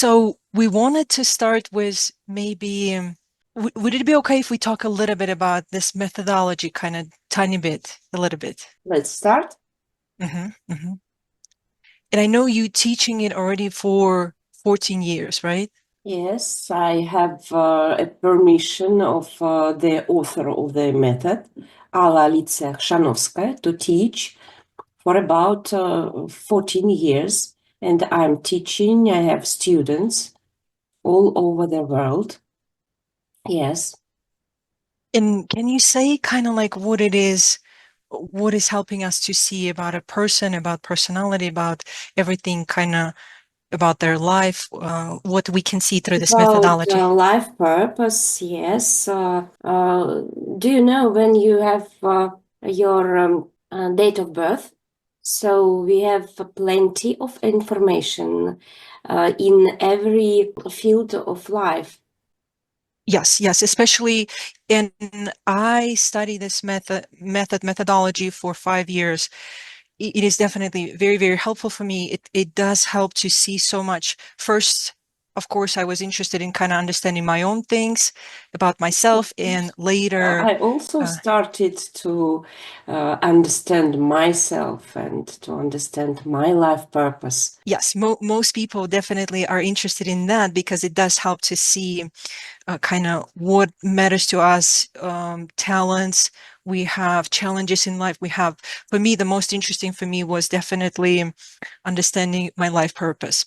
So we wanted to start with maybe, would it be okay if we talk a little bit about this methodology, kind of tiny bit, a little bit? Let's start. Hmm. And I know you teaching it already for 14 years, right? Yes, I have a permission of the author of the method, Alicja Chrzanowska, to teach for about 14 years. And I'm teaching, I have students all over the world. Yes. And can you say kind of like what is helping us to see about a person, about personality, about everything, kind of about their life, what we can see through this About methodology? life purpose, yes. Do you know when you have your date of birth? So we have plenty of information in every field of life. Yes, especially, and I study this methodology for 5 years. It is definitely very, very helpful for me. It does help to see so much. First, of course, I was interested in kind of understanding my own things about myself, and later, I also uh, started to understand myself and to understand my life purpose. yes, most people definitely are interested in that because it does help to see kind of what matters to us, talents. We have challenges in life. We have, for me, the most interesting for me was definitely understanding my life purpose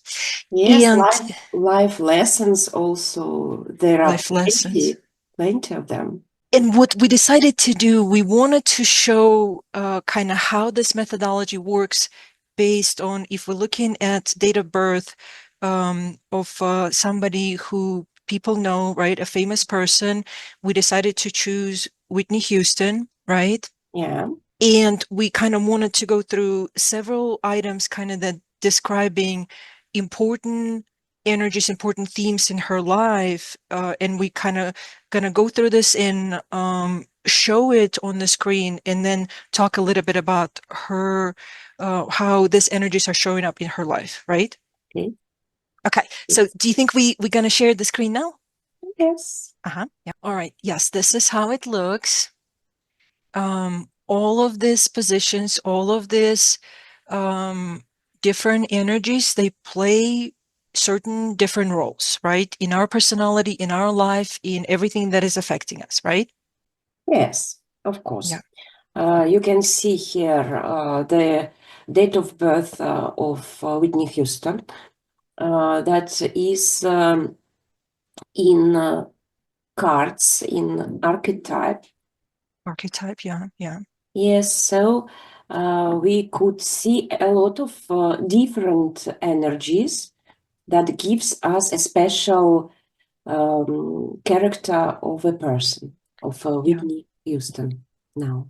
Yes, and life lessons also. There are life lessons. plenty of them. And what we decided to do, we wanted to show kind of how this methodology works based on if we're looking at date of birth of somebody who people know, right? A famous person. We decided to choose Whitney Houston, right? Yeah. And we kind of wanted to go through several items, kind of that describing important energies, important themes in her life. And we kind of gonna go through this and show it on the screen and then talk a little bit about her, how these energies are showing up in her life, right? Okay. Okay, so do you think we're gonna share the screen now? Yes. Uh-huh. Yeah. All right. Yes, this is how it looks. All of these positions, all of these um, different energies, they play certain different roles, right? In our personality, in our life, in everything that is affecting us, right? Yes, of Yeah. course. You can see here the date of birth of Whitney Houston. That is in cards, in archetype. Archetype. Yeah. Yeah. Yes, so we could see a lot of different energies that gives us a special character of a person, of Yeah. Whitney Houston now.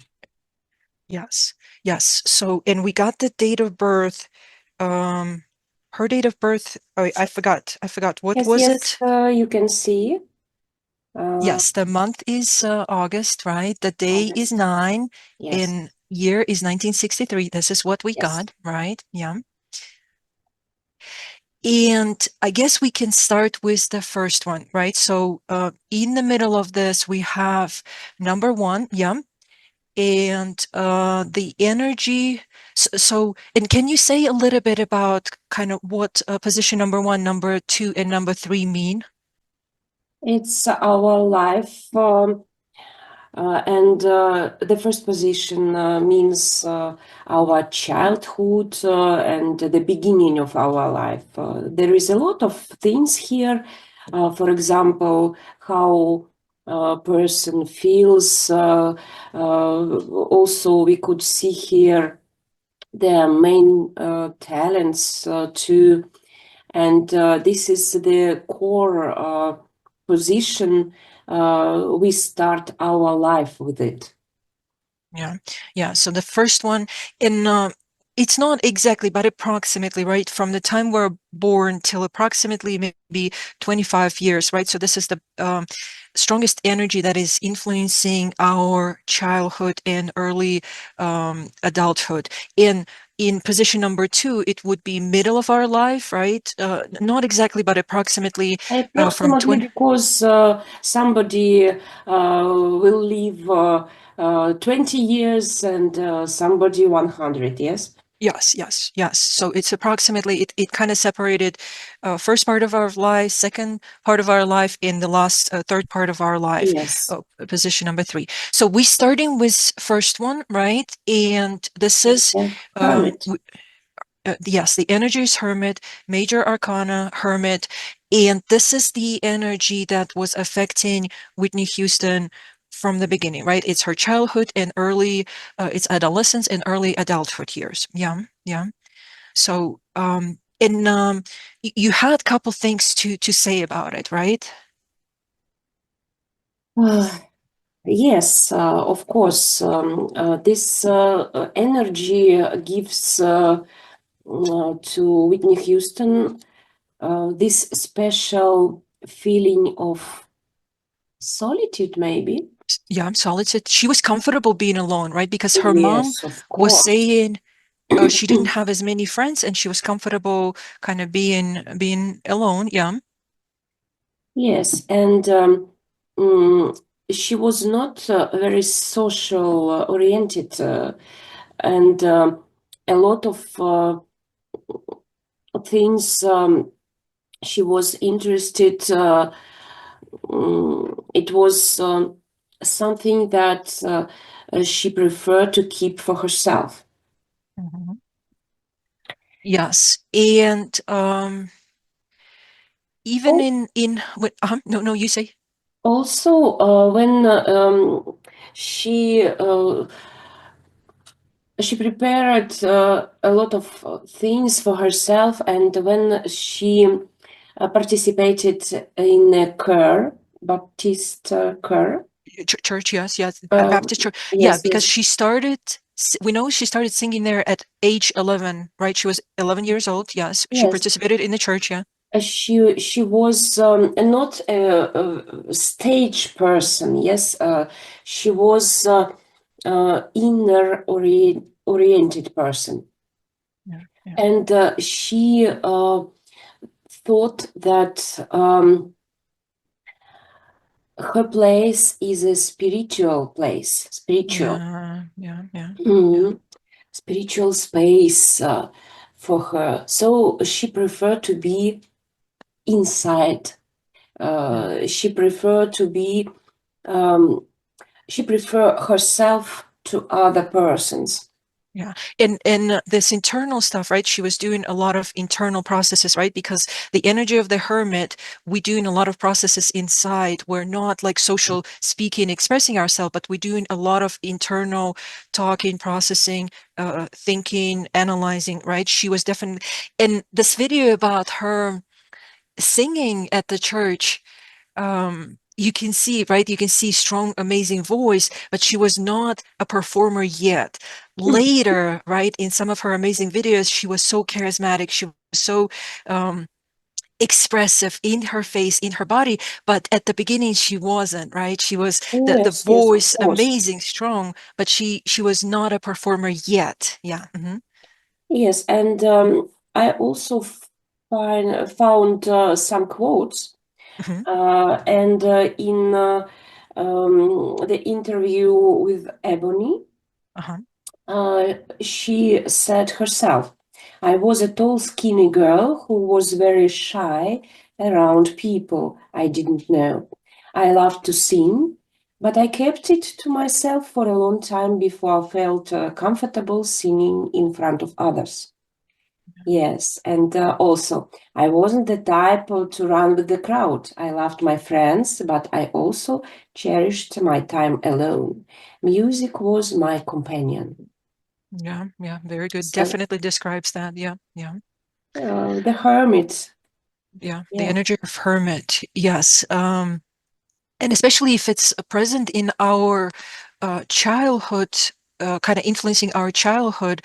Yes. Yes. So, and we got the date of birth. Um, her date of birth. Oh, I forgot. I forgot. What Yes, was yes, it? you can see Yes, the month is August, right? The day is August. 9, Yes, and year is 1963. This is what we yes, got, right? Yeah. And I guess we can start with the first one, right? So in the middle of this, we have number one, yeah, and the energy. So, and can you say a little bit about kind of what position number one, number two, and number three mean? it's our life. And the first position means our childhood and the beginning of our life. There is a lot of things here. For example, how a person feels. Also, we could see here their main talents too. And this is the core position. We start our life with it. Yeah, yeah. So the first one, in it's not exactly, but approximately, right? From the time born till approximately maybe 25 years, right? So this is the strongest energy that is influencing our childhood and early adulthood. In position number 2, it would be middle of our life, right? Not exactly, but approximately from Approximately 20. because somebody will live 20 years and somebody 100, yes? Yes, yes, yes. So it's approximately, it kind of separated first part of our life, second part of our life, in the last third part of our life, Yes. position number 3. So we starting with first one, right? And this is, The um, hermit. yes, the energy is Hermit, Major Arcana, Hermit. And this is the energy that was affecting Whitney Houston from the beginning, right? It's her childhood and early, it's adolescence and early adulthood years. Yeah, yeah. So, and you had a couple things to say about it, right? Yes, of course. This energy gives to Whitney Houston this special feeling of solitude, maybe. Yeah, solitude. She was comfortable being alone, right? Because her mom Yes, of was course. saying she didn't have as many friends, and she was comfortable kind of being alone. Yeah. Yes, and mm, she was not very social oriented, and a lot of things she was interested. It was something that she preferred to keep for herself. Mhm. Yes, and even Al- in what? No, no, you say. Also, when she prepared a lot of things for herself, and when she participated in a choir, Baptist choir. Church, yes, yes, Uh, Baptist church, yeah, yes, because yes, she started. We know she started singing there at age 11, right? She was 11 years old. Yes, she yes. participated in the church. Yeah, She was not a stage person. Yes, she was inner oriented person, yeah, yeah, and she thought that her place is a spiritual place, spiritual, yeah, yeah, yeah, yeah, mm, spiritual space for her. So she preferred to be inside. yeah. She preferred to be. Um, she preferred herself to other persons. Yeah. And this internal stuff, right? She was doing a lot of internal processes, right? Because the energy of the hermit, we doing a lot of processes inside. We're not like social speaking, expressing ourselves, but we're doing a lot of internal talking, processing, thinking, analyzing, right? She was definitely, and this video about her singing at the church, you can see, right? You can see strong, amazing voice, but she was not a performer yet. Later, right, in some of her amazing videos, she was so charismatic. She was so expressive in her face, in her body. But at the beginning, she wasn't, right? She was the Yes, yes, of voice, course. amazing, strong, but she was not a performer yet. Yeah. Yes, and I also found some quotes, Hmm. and in the interview with Ebony, Uh-huh. she said herself, I was a tall, skinny girl who was very shy around people I didn't know. I loved to sing, but I kept it to myself for a long time before I felt comfortable singing in front of others. Yes, and also, I wasn't the type to run with the crowd. I loved my friends, but I also cherished my time alone. Music was my companion. Yeah, yeah, very good. So, Definitely describes that. Yeah, yeah. the hermit. Yeah, the Yeah. energy of hermit. Yes. And especially if it's present in our childhood, kind of influencing our childhood,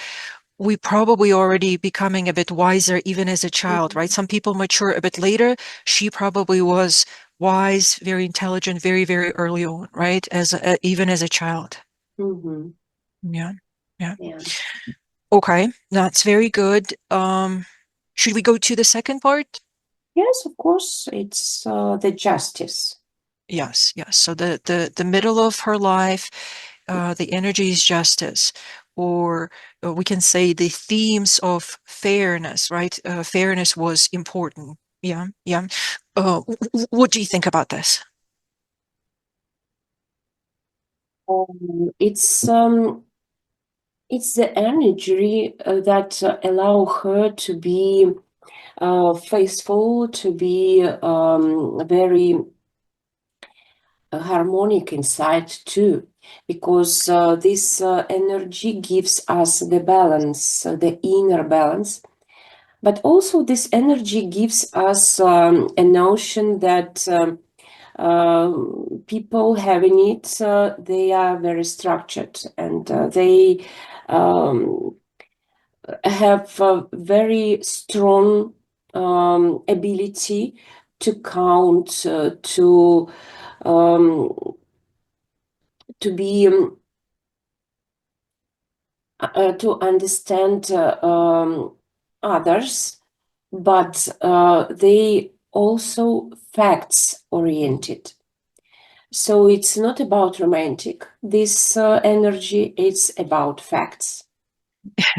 we probably already becoming a bit wiser even as a child, right? Some people mature a bit later. She probably was wise, very intelligent, very, very early on, right? Even as a child. Mhm. Yeah. Yeah. Yeah. Okay. That's very good. Should we go to the second part? Yes, of course, it's the justice. Yes, yes. So the middle of her life, the energy is justice, or we can say the themes of fairness, right? Fairness was important. Yeah, yeah. What do you think about this? It's it's the energy that allow her to be faithful, to be very harmonic inside too, because this energy gives us the balance, the inner balance. But also, this energy gives us a notion that people having it, they are very structured and they um, have a very strong ability to count, um, to be to understand others, but they also facts oriented. So it's not about romantic. This energy, it's about facts.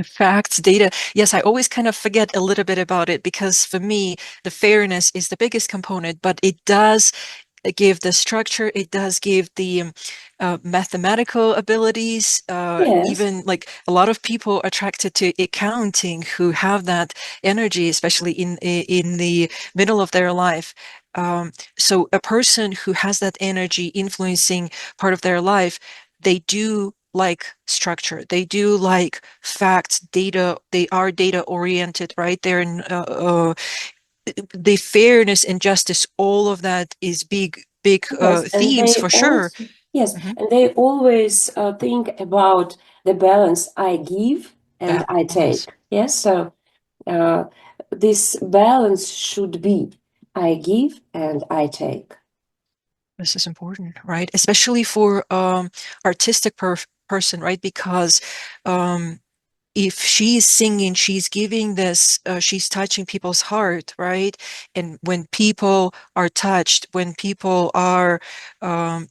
Facts, data. Yes, I always kind of forget a little bit about it because for me, the fairness is the biggest component, but it does give the structure, it does give the mathematical abilities. Yes, Even like a lot of people attracted to accounting who have that energy, especially in the middle of their life. So a person who has that energy influencing part of their life, they do like structure, they do like facts, data, they are data oriented, right? They're in the fairness and justice, all of that is big yes, and themes they for sure. also yes, Mhm. and they always think about the balance I give and I Balance. take. Yes, so uh, this balance should be I give and I take. This is important, right? Especially for artistic person, right? Because um, if she's singing, she's giving this, she's touching people's heart, right? And when people are touched, when people are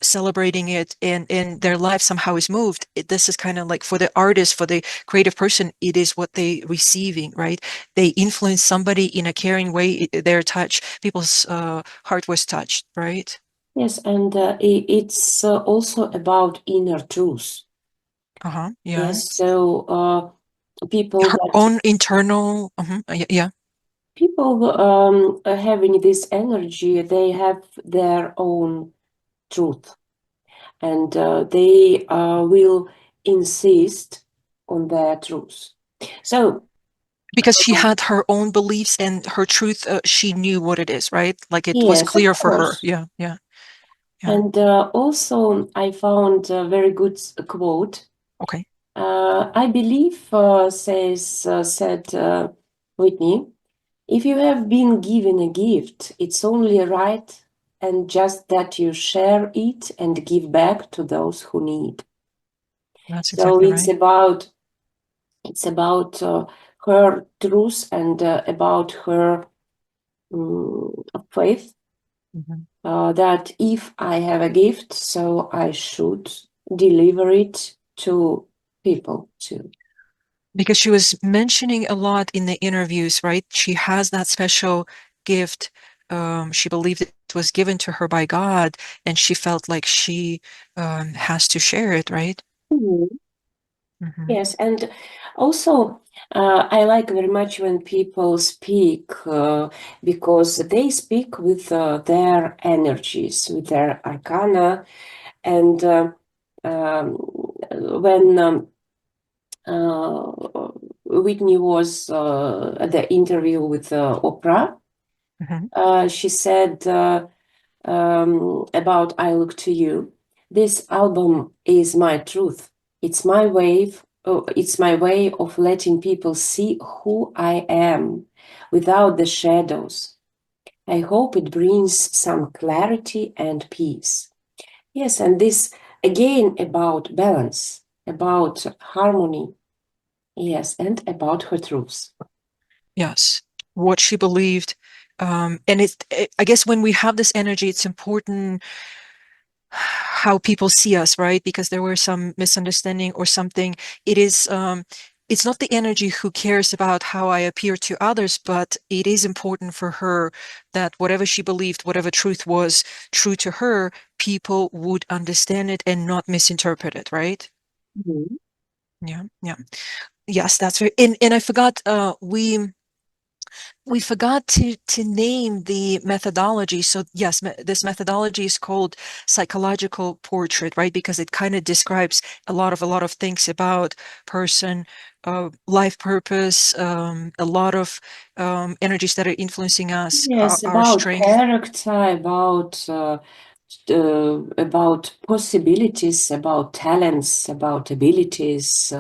celebrating it, and their life somehow is moved, this is kind of like for the artist, for the creative person, it is what they receiving, right? They influence somebody in a caring way. Their touch, people's heart was touched, right? Yes, and it's also about inner truth. Uh-huh. Yeah. Yes, so people Her that own internal, yeah. people having this energy, they have their own truth, and they will insist on their truth. So Because she had her own beliefs and her truth, she knew what it is, right? Like it was yes, of clear for her. course. Yeah, yeah, yeah. And also, I found a very good quote. Okay. I believe, said Whitney, if you have been given a gift, it's only right and just that you share it and give back to those who need. That's So exactly right. it's about her truth and about her faith Mhm. that if I have a gift, so I should deliver it to people too. Because she was mentioning a lot in the interviews, right? She has that special gift. She believed it was given to her by God, and she felt like she has to share it, right? Mhm. Hmm. Yes, and also I like very much when people speak because they speak with their energies, with their arcana, and um, when uh, Whitney was at the interview with Oprah, Hmm. she said about I Look to You. This album is my truth. It's my wave it's my way of letting people see who I am without the shadows. I hope it brings some clarity and peace. Yes, and this again about balance, about harmony, yes, and about her truths. Yes, what she believed. And I guess when we have this energy, it's important how people see us, right? Because there were some misunderstanding or something. It's not the energy who cares about how I appear to others, but it is important for her that whatever she believed, whatever truth was true to her, people would understand it and not misinterpret it, right? Mhm. Yeah, yeah. Yes, that's right. And I forgot, we forgot to name the methodology. So yes, this methodology is called psychological portrait, right? Because it kind of describes a lot of things about person, life purpose, a lot of energies that are influencing us, Yes, our about strength. character, about possibilities, about talents, about abilities.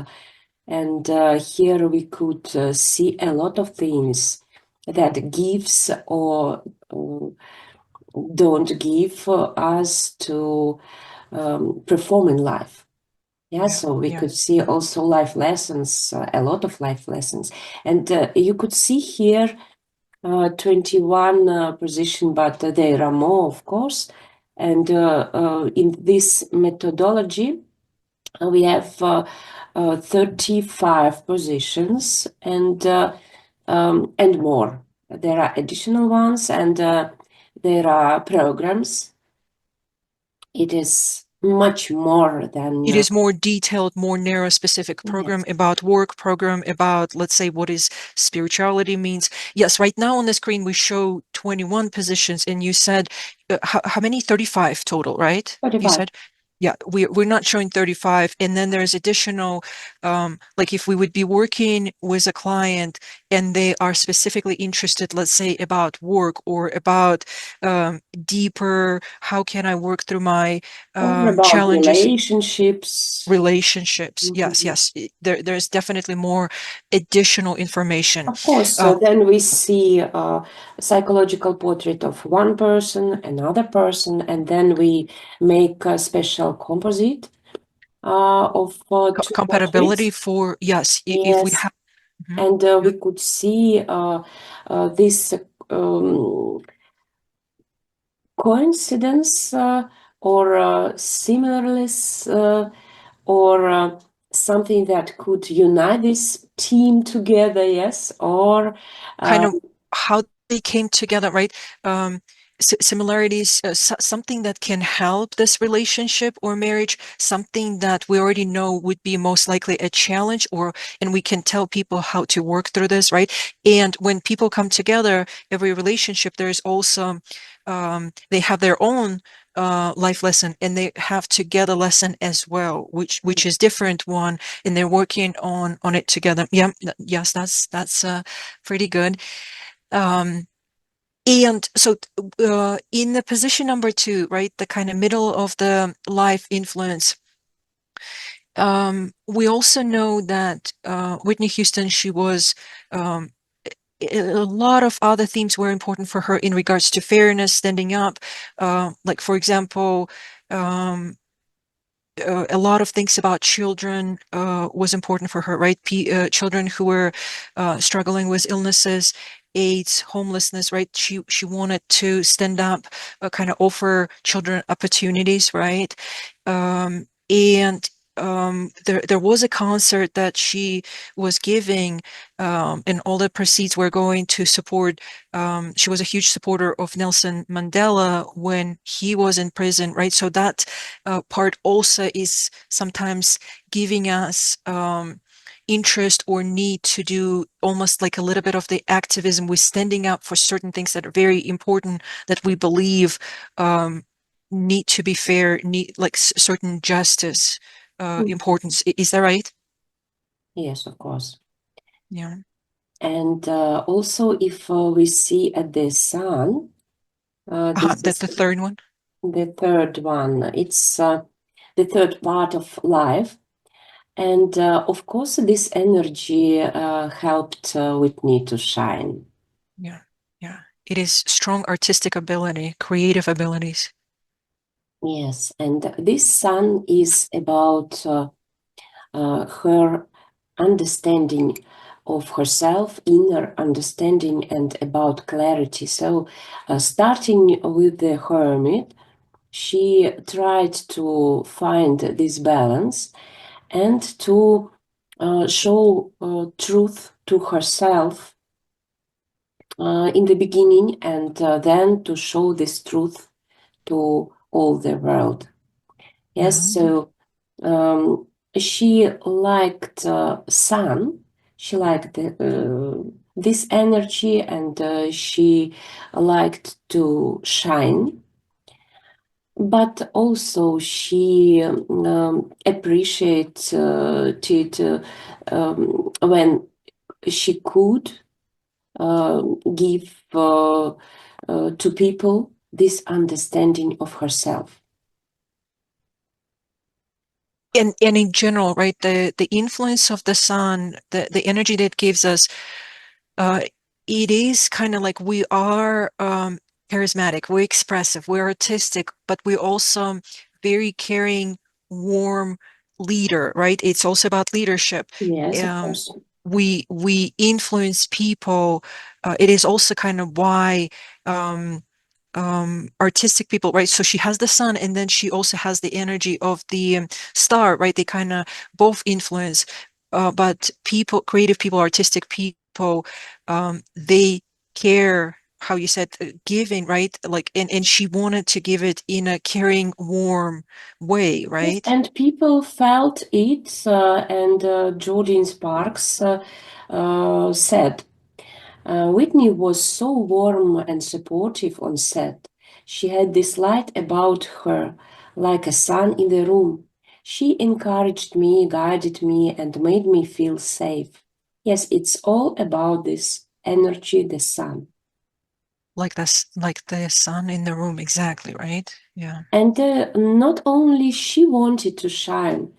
And here we could see a lot of things that gives or don't give us to perform in life. Yeah, Yeah, so we yeah. could see also life lessons, a lot of life lessons. And you could see here 21 position, but there are more, of course. And in this methodology, we have 35 positions and more. There are additional ones, and there are programs. It is much more than It is more detailed, more narrow, specific program yes. about work, program about, let's say, what is spirituality means. Yes, right now on the screen we show 21 positions, and you said how many? 35 total, right? You 35. said, yeah, we're not showing 35, and then there's additional, like if we would be working with a client and they are specifically interested, let's say, about work or about deeper, how can I work through my Or about challenges, relationships. relationships. Yes, Mhm. yes. There's definitely more additional information. Of course, Uh, then we see a psychological portrait of one person, another person, and then we make a special composite of two Compatibility portraits. for, yes, if we Yes, have. Mhm, and yeah. we could see this coincidence or similarness or something that could unite this team together, yes, or Kind uh, of how they came together, right? Um, Similarities, something that can help this relationship or marriage, something that we already know would be most likely a challenge, or and we can tell people how to work through this, right? And when people come together, every relationship, there's also they have their own life lesson, and they have to get a lesson as well, which is different one, and they're working on it together. Yeah, yes, that's pretty good. Um, and so in the position number two, right, the kind of middle of the life influence, we also know that Whitney Houston, she was a lot of other themes were important for her in regards to fairness, standing up. Like for example, um, a lot of things about children was important for her, right? Children who were struggling with illnesses, AIDS, homelessness, right? She wanted to stand up, kind of offer children opportunities, right? And there was a concert that she was giving, and all the proceeds were going to support. She was a huge supporter of Nelson Mandela when he was in prison, right? So that part also is sometimes giving us interest or need to do almost like a little bit of the activism with standing up for certain things that are very important, that we believe need to be fair, need like certain justice importance. Is that right? yes, of course. Yeah. And also, if we see at the sun, this That is the third one. the third one. It's the third part of life. And of course, this energy helped Whitney to shine. Yeah. Yeah. It is strong artistic ability, creative abilities. Yes, and this sun is about her understanding of herself, inner understanding, and about clarity. So, starting with the hermit, she tried to find this balance and to show truth to herself in the beginning, and then to show this truth to all the world. Yes, Yeah. so um, she liked sun. She liked this energy, and she liked to shine. But also she appreciated when she could give to people this understanding of herself. And in general, right, the influence of the sun, the energy that gives us, uh, it is kind of like we are charismatic, we're expressive, we're artistic, but we're also very caring, warm leader, right? It's also about leadership. Yes, of Um, course. we influence people. It is also kind of why um, artistic people, right? So she has the sun, and then she also has the energy of the star, right? They kind of both influence. But people, creative people, artistic people, they care, how you said, giving, right? Like, and she wanted to give it in a caring, warm way, Yes, right? and people felt it, and Jordan Sparks said, Whitney was so warm and supportive on set. She had this light about her, like a sun in the room. She encouraged me, guided me, and made me feel safe. Yes, it's all about this energy, the sun. Like this, like the sun in the room, exactly, right? Yeah. And not only she wanted to shine,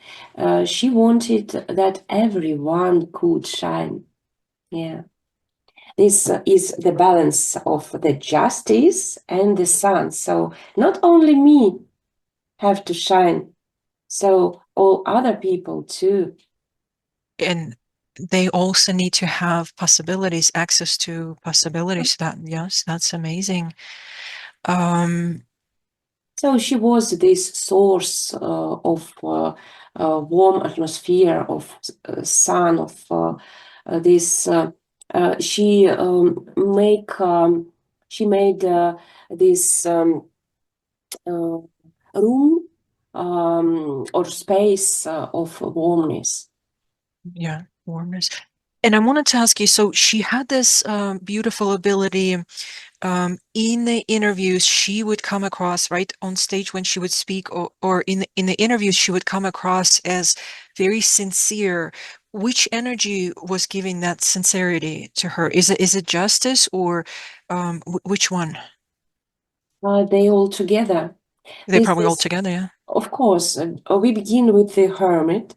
she wanted that everyone could shine. Yeah. This is the balance of the justice and the sun. So not only me have to shine, so all other people too. And they also need to have possibilities, access to possibilities. That, yes, that's amazing. um So she was this source of warm atmosphere, of sun, of this. She make she made this uh, room or space of warmness. yeah, warmness. And I wanted to ask you, so she had this beautiful ability, in the interviews she would come across, right, on stage when she would speak, or in the interviews she would come across as very sincere. Which energy was giving that sincerity to her? Is it justice, or which one? They all together. They're This probably all is, together, yeah. of course, we begin with the hermit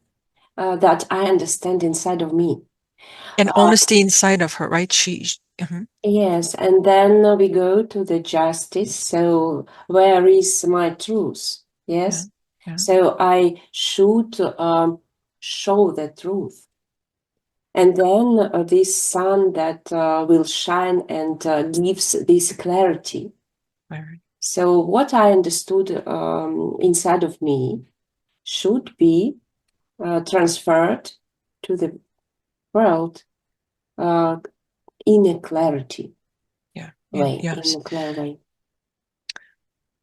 that I understand inside of me. And Uh, honesty inside of her, right? Mhm. yes, and then we go to the justice. So, where is my truth? Yeah, Yes. yeah, So, I should show the truth. And then this sun that will shine and gives this clarity. very, So, what I understood inside of me should be transferred to the world uh, in a clarity yeah, yeah, way, in yes. a clear way.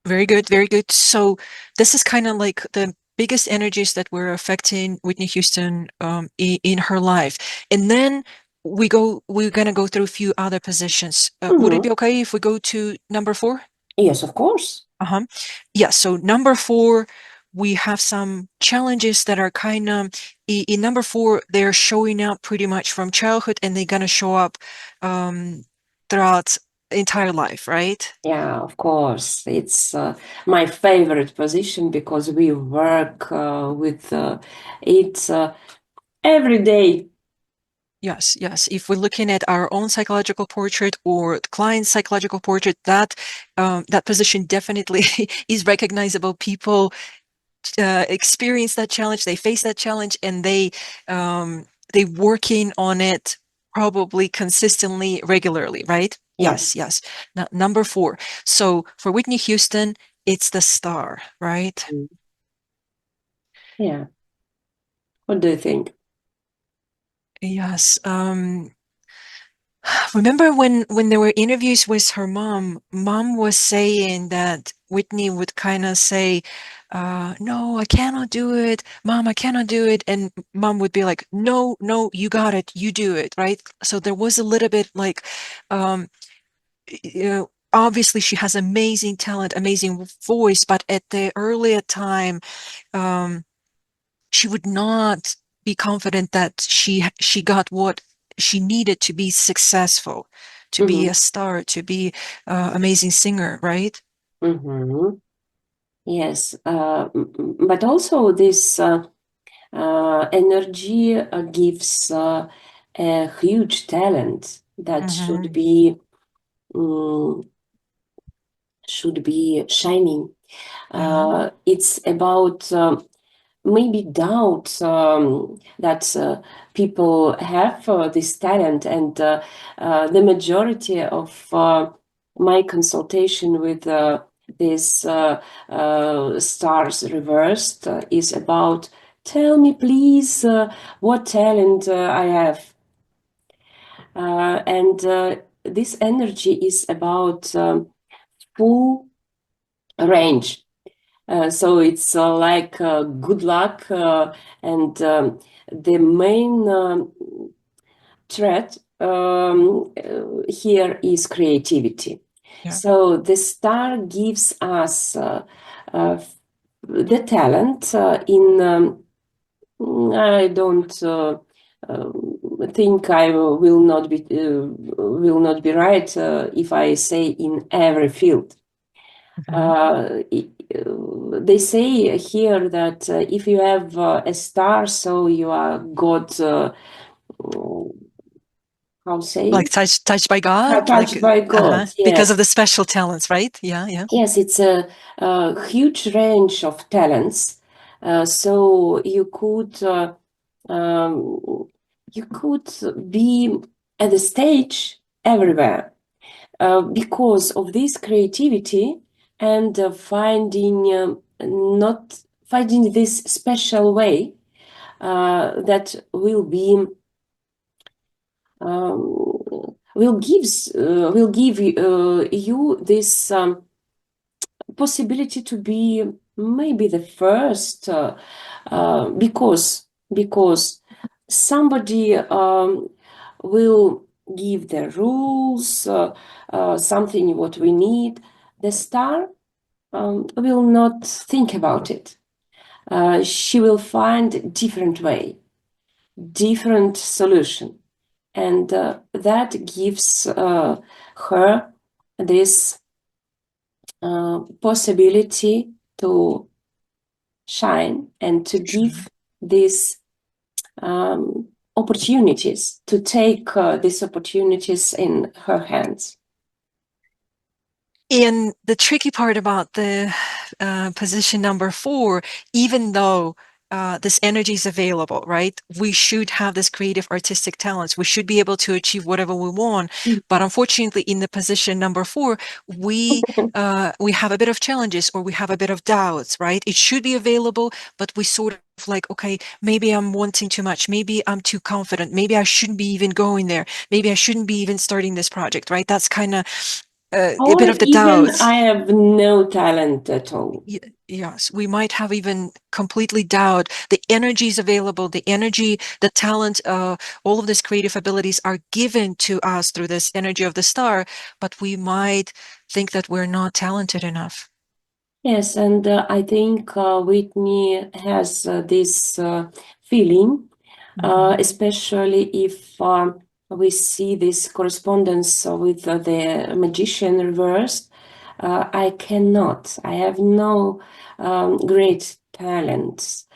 Very good, very good. So this is kind of like the biggest energies that were affecting Whitney Houston in her life. And then we're gonna go through a few other positions. Would it Mhm. be okay if we go to number four? Yes, of course. Uh-huh. Yeah, so number four, we have some challenges that are kind of in number four, they're showing up pretty much from childhood, and they're gonna show up um throughout. entire life, right? Yeah, of course. It's my favorite position because we work with it every day. Yes, yes. If we're looking at our own psychological portrait or the client's psychological portrait, that position definitely is recognizable. People experience that challenge, they face that challenge, and they working on it probably consistently, regularly, right? Yeah. Yes, yes. Now, number 4. So for Whitney Houston, it's the star, right? Mm. Yeah. What do you think? Yes. Remember when there were interviews with her mom was saying that Whitney would kind of say, no, I cannot do it. Mom, I cannot do it. And mom would be like, no, no, you got it. You do it. Right. So there was a little bit like, um, obviously she has amazing talent, amazing voice, but at the earlier time, um, she would not be confident that she got what she needed to be successful, to be Mm-hmm. a star, to be amazing singer, right? Mm-hmm. Yes. But also this energy gives a huge talent that Mm-hmm. mm, should be shining. Yeah. It's about maybe doubt that people have this talent, and the majority of my consultation with these stars reversed is about, tell me please what talent I have. And this energy is about full range. So it's like good luck, and the main threat here is creativity. Yeah. So the star gives us uh, the talent in. I don't think I will not be right if I say in every field. Mm-hmm. Uh, they say here that if you have a star, so you are God. How say? Like touched by God, like Touched by God. because of Yes, the special talents, right? Yeah, yeah. yes. It's a huge range of talents. So um, you could be at the stage everywhere. Because of this creativity and not finding this special way that will give you this possibility to be maybe the first because somebody will give the rules, something what we need. The star will not think about it. She will find different way, different solution, and that gives her this possibility to shine and to Sure. give these opportunities, to take these opportunities in her hands. And the tricky part about the position number 4, even though this energy is available, right? We should have this creative artistic talents. We should be able to achieve whatever we want. But unfortunately, in the position number 4, we have a bit of challenges, or we have a bit of doubts, right? It should be available, but we sort of like, okay, maybe I'm wanting too much. Maybe I'm too confident. Maybe I shouldn't be even going there. Maybe I shouldn't be even starting this project, right? That's kind of a Or bit of the even doubt. I have no talent at all. Yes, we might have even completely doubt the energy is available, the energy, the talent, all of these creative abilities are given to us through this energy of the star, but we might think that we're not talented enough. Yes, and I think Whitney has this feeling, Mhm. especially if we see this correspondence with the magician reversed. I cannot. I have no great talents.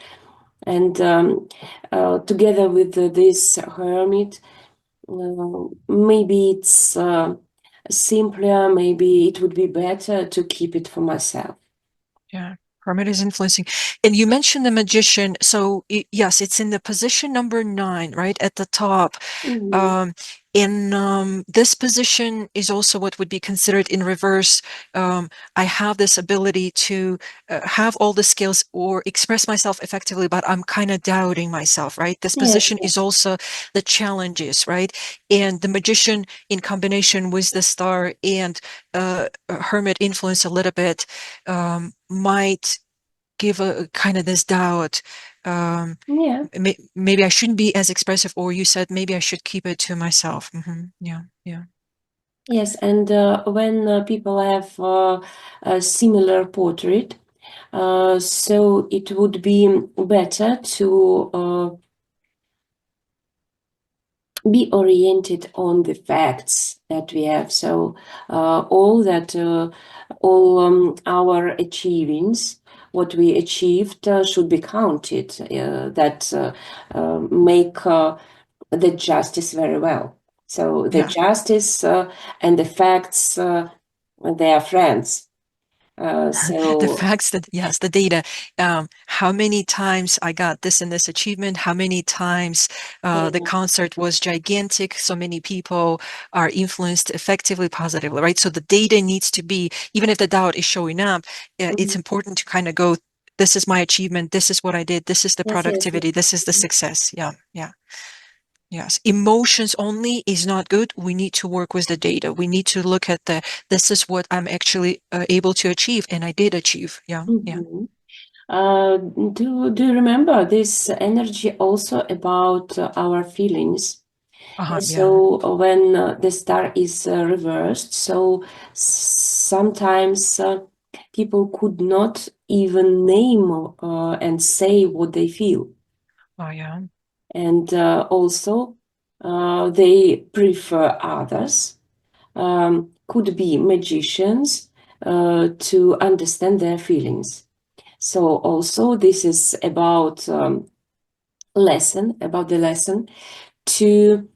And together with this hermit, maybe it's simpler, maybe it would be better to keep it for myself. Yeah. Hermit is influencing. And you mentioned the magician. So yes, it's in the position number 9, right at the top. Mhm. Um, in this position is also what would be considered in reverse. I have this ability to have all the skills or express myself effectively, but I'm kind of doubting myself, right? This Yes, position is yes. also the challenges, right? And the magician in combination with the star and hermit influence a little bit might give a kind of this doubt. Um, Yeah. maybe I shouldn't be as expressive, or you said maybe I should keep it to myself. Yeah, yeah, Yes, and when people have a similar portrait, so it would be better to be oriented on the facts that we have. So all our achievements, what we achieved, should be counted. That make the justice very well. So the yeah. justice and the facts, they are friends. The So facts that, yes, the data, how many times I got this and this achievement, how many times the yeah. concert was gigantic, so many people are influenced effectively, positively, right? So the data needs to be, even if the doubt is showing up, it's Mhm. important to kind of go, this is my achievement, this is what I did, this is the Yes, yes, yes. productivity, this is the Mhm. success. Yeah, yeah. Yes, emotions only is not good. We need to work with the data. We need to look at this is what I'm actually able to achieve, and I did achieve. Yeah, yeah. Mhm. Do you remember this energy also about our feelings? Yeah, So when the star is reversed, so sometimes people could not even name and say what they feel, oh, yeah, and also they prefer others. Could be magicians to understand their feelings. So also this is about about the lesson to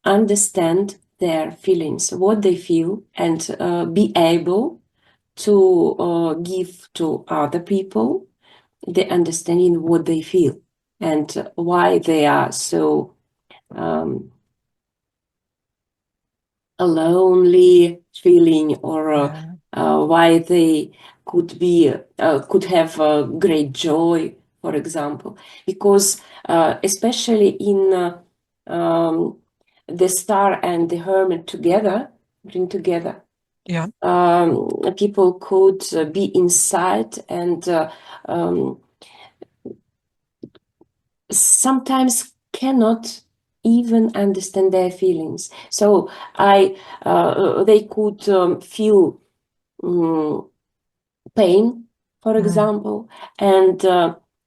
understand their feelings, what they feel, and be able to give to other people the understanding what they feel and why they are so um, a lonely feeling or yeah, why they could have great joy, for example, because especially in um, the star and the hermit together bring together, yeah, people could be inside and um, sometimes cannot even understand their feelings. So I they could feel mm, pain, for mm, example, and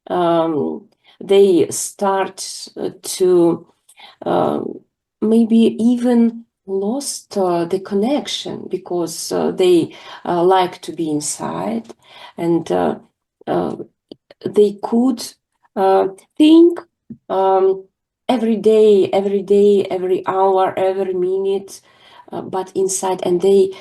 um, they start to um, maybe even lost the connection because they like to be inside and uh, they could uh, think um, every day, every hour, every minute, but inside, and they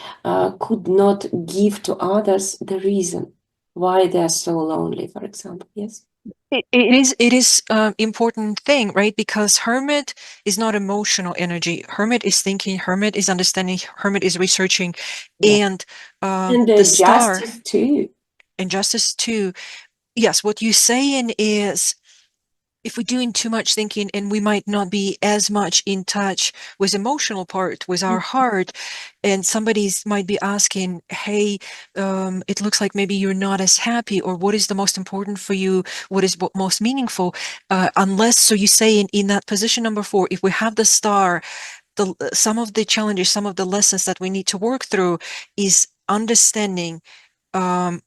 could not give to others the reason why they are so lonely, for example. Yes. it is important thing, right? Because hermit is not emotional energy. Hermit is thinking. Hermit is understanding. Hermit is researching, Yeah. and And the the star justice too. and justice too. Yes, what you're saying is, if we're doing too much thinking and we might not be as much in touch with emotional part, with our heart, and somebody's might be asking, hey, it looks like maybe you're not as happy, or what is the most important for you, what is most meaningful, unless, so you say in that position number 4, if we have the star, some of the challenges, some of the lessons that we need to work through is understanding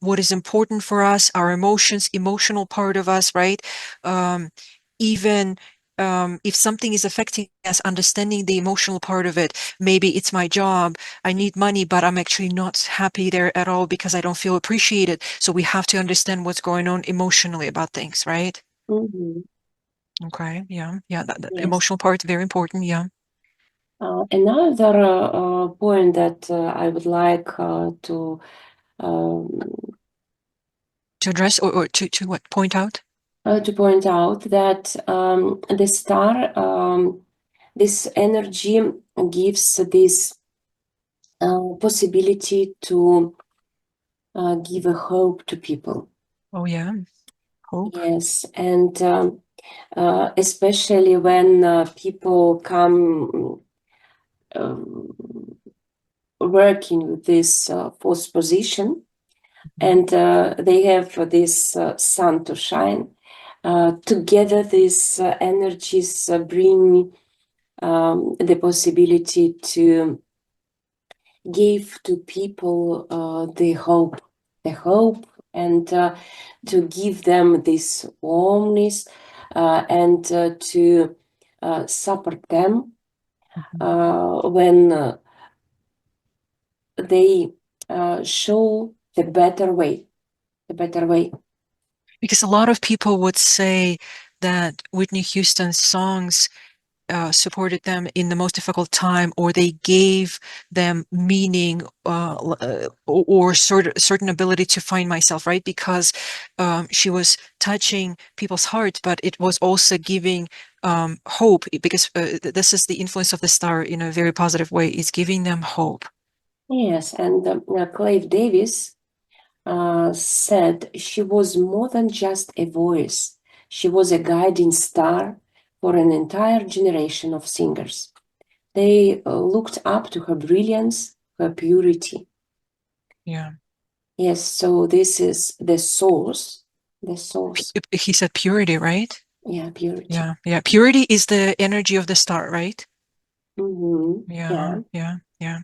what is important for us, our emotions, emotional part of us, right? Um, even if something is affecting us, understanding the emotional part of it. Maybe it's my job. I need money, but I'm actually not happy there at all because I don't feel appreciated. So we have to understand what's going on emotionally about things, right? Mhm. Okay. Yeah. Yeah. That Yes. emotional part, very important. Yeah. Another point that I would like um, To address or to what point out? to point out that the star, this energy gives this possibility to give a hope to people. Oh, yeah. Hope. Yes, and especially when people come um, working with this fourth position, Mhm. and they have this sun to shine. Together, these energies bring the possibility to give to people the hope, and to give them this warmness, and to support them Mhm. when they show the better way. Because a lot of people would say that Whitney Houston's songs supported them in the most difficult time, or they gave them meaning, or certain ability to find myself, right? Because she was touching people's hearts, but it was also giving hope, because this is the influence of the star in a very positive way. It's giving them hope. Yes, and Clive Davis said she was more than just a voice. She was a guiding star for an entire generation of singers. They looked up to her brilliance, her purity. Yeah. Yes, so this is the source, the source. He said purity, right? Yeah, purity. Yeah. Yeah. Purity is the energy of the star, right? Yeah. Yeah. Yeah. Yeah.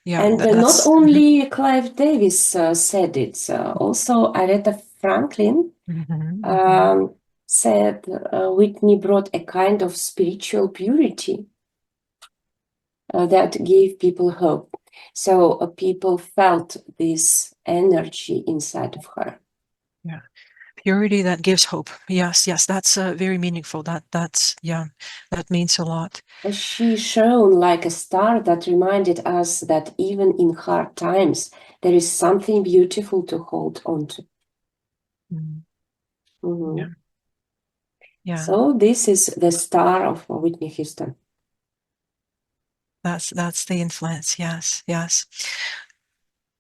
Yeah. And not That's. Mhm. only Clive Davis said it, also Aretha Franklin Mhm. Mhm. um, said Whitney brought a kind of spiritual purity that gave people hope. So people felt this energy inside of her. Yeah. Purity that gives hope. Yes, yes, that's very meaningful. That's yeah, that means a lot. She shone like a star that reminded us that even in hard times, there is something beautiful to hold on to. Mm. Mhm. Yeah, yeah, So this is the star of Whitney Houston. that's the influence. Yes, yes.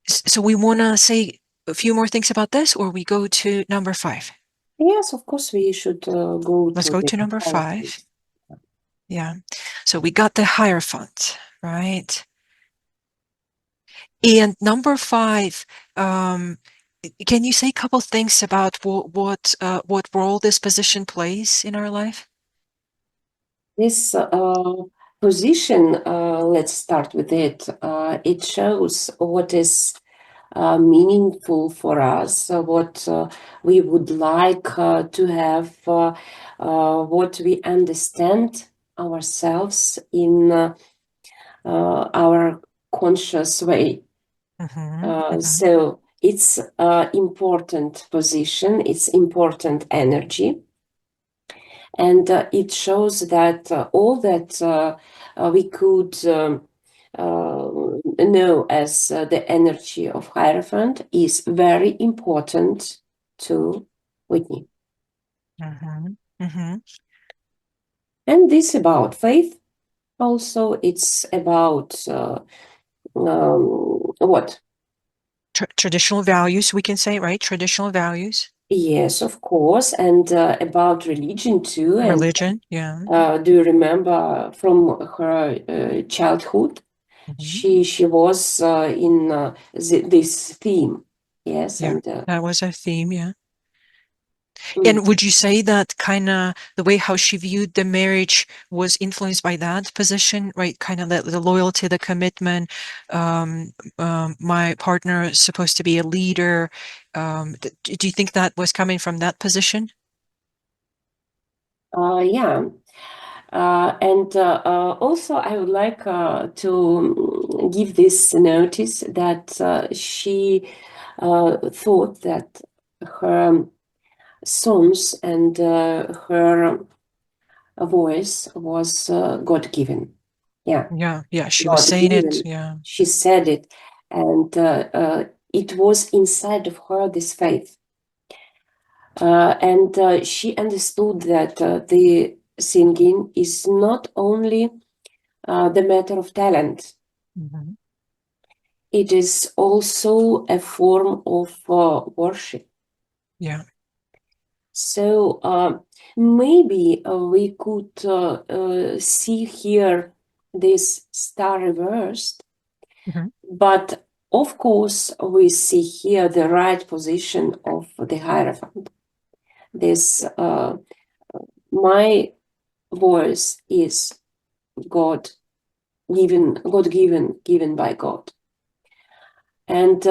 So we want to say a few more things about this, or we go to number five. Yes, of course, we should go Let's to go the to number five. Hierophant. Yeah. So we got the Hierophant, right? And number five, can you say a couple things about what role this position plays in our life? This position, let's start with it. It shows what is meaningful for us, what we would like to have, what we understand ourselves in our conscious way. Hmm. Hmm. So it's important position, it's important energy, and it shows that all that we could know as the energy of Hierophant is very important to Whitney. Hmm. Hmm. And this about faith. Also, it's about what? Traditional values, we can say, right? Traditional values, Yes, of course, and about religion too. And religion. Yeah. do you remember from her childhood? Hmm. She was in this theme. Yes, Yeah. and That was a theme. Yeah. mm, And would you say that kind of the way how she viewed the marriage was influenced by that position, right? Kind of the loyalty, the commitment. My partner is supposed to be a leader. Do you think that was coming from that position? yeah. Also, I would like to give this notice that she thought that her songs and her voice was God-given. Yeah, Yeah, she was saying it. God-given. Yeah. She said it, and it was inside of her, this faith. And she understood that the singing is not only the matter of talent, Mhm. it is also a form of worship. Yeah. So maybe we could see here this star reversed, Mhm. but of course we see here the right position of the Hierophant. This my voice is God given by God. And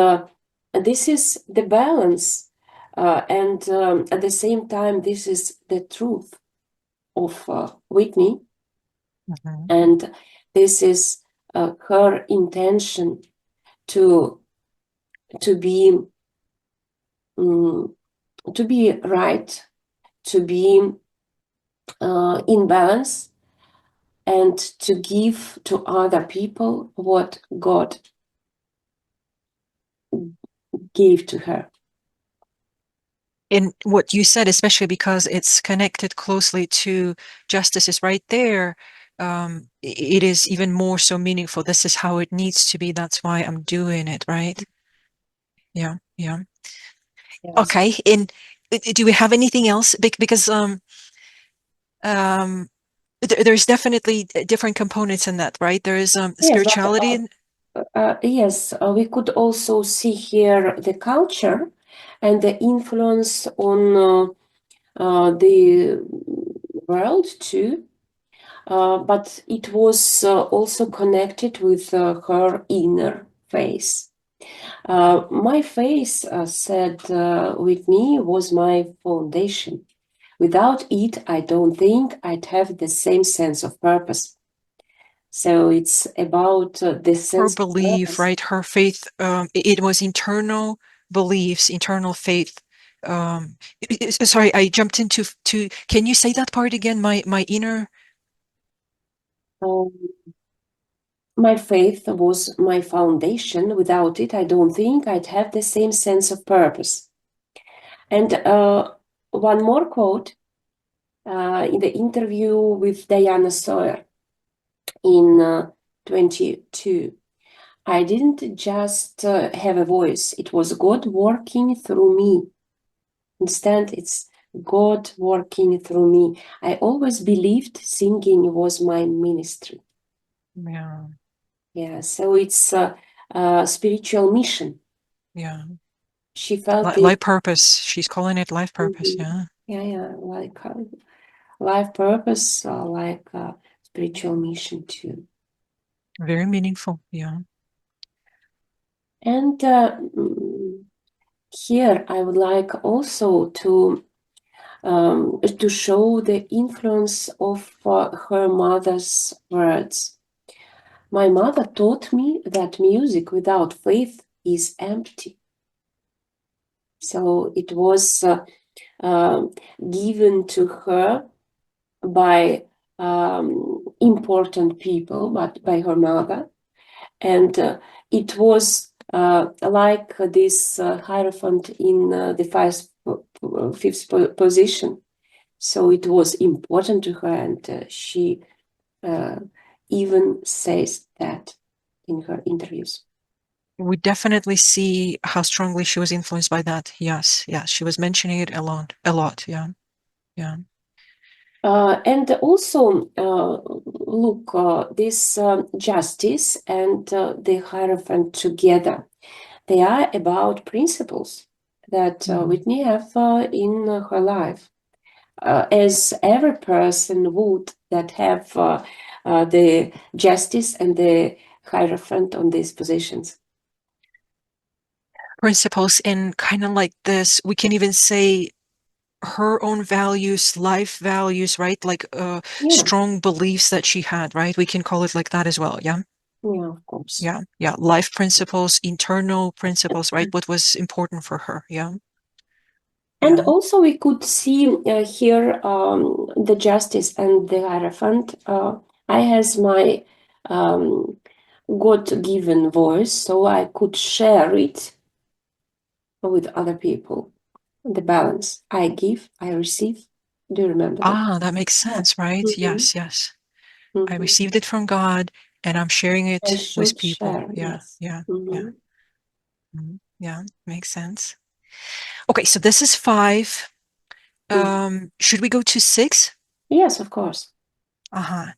this is the balance. And at the same time, this is the truth of Whitney. Mhm. And this is her intention to to be um, to be right, to be in balance, and to give to other people what God gave to her. And what you said, especially because it's connected closely to justice, is right there. It is even more so meaningful. This is how it needs to be. That's why I'm doing it, right? Yeah, yeah. Yes. Okay. And do we have anything else? Because um, there's definitely different components in that, right? There is Yes, but spirituality. And yes, we could also see here the culture and the influence on the world too. But it was also connected with her inner face. My face, said Whitney, was my foundation. Without it, I don't think I'd have the same sense of purpose. So it's about the her sense of belief, purpose. right? Her faith, it was internal beliefs, internal faith. Sorry, I jumped can you say that part again? My inner, Um, my faith was my foundation. Without it, I don't think I'd have the same sense of purpose. And one more quote in the interview with Diana Sawyer in 22. I didn't just have a voice, it was God working through me. Instead, it's God working through me. I always believed singing was my ministry. yeah, Yeah, so it's a spiritual mission. yeah, She felt it. life purpose. She's calling it life purpose. Mhm. Yeah, Yeah, yeah, like life purpose, like spiritual mission too. very meaningful. Yeah. And here I would like also to show the influence of her mother's words. My mother taught me that music without faith is empty. So it was uh, given to her by important people, but by her mother. And it was like this Hierophant in the fifth position. So it was important to her, and she uh, even says that in her interviews. We definitely see how strongly she was influenced by that. Yes, yes. She was mentioning it a lot, a lot. Yeah, yeah. And also, look, this justice and the Hierophant together, they are about principles that Mhm. Whitney have in her life, as every person would that have the justice and the Hierophant on these positions. Principles in kind of like this, we can even say her own values, life values, right? Like Yeah, strong beliefs that she had, right? We can call it like that as well. Yeah. yeah, of course. Yeah. Yeah. Life principles, internal principles, right? What was important for her. Yeah. And Yeah. also, we could see here the justice and the hierophant. I has my um, God-given voice, so I could share it with other people. The balance. I give, I receive. Do you remember that? Ah, that makes sense, right? Mm-hmm. Yes. Yes. I Mm-hmm. received it from God and I'm sharing I it with should people. share, Yeah. yes. Yeah. Yeah. Mm-hmm. Yeah. Makes sense. Okay. So this is five. Mm-hmm. Should we go to six? Yes, of course. Uh-huh.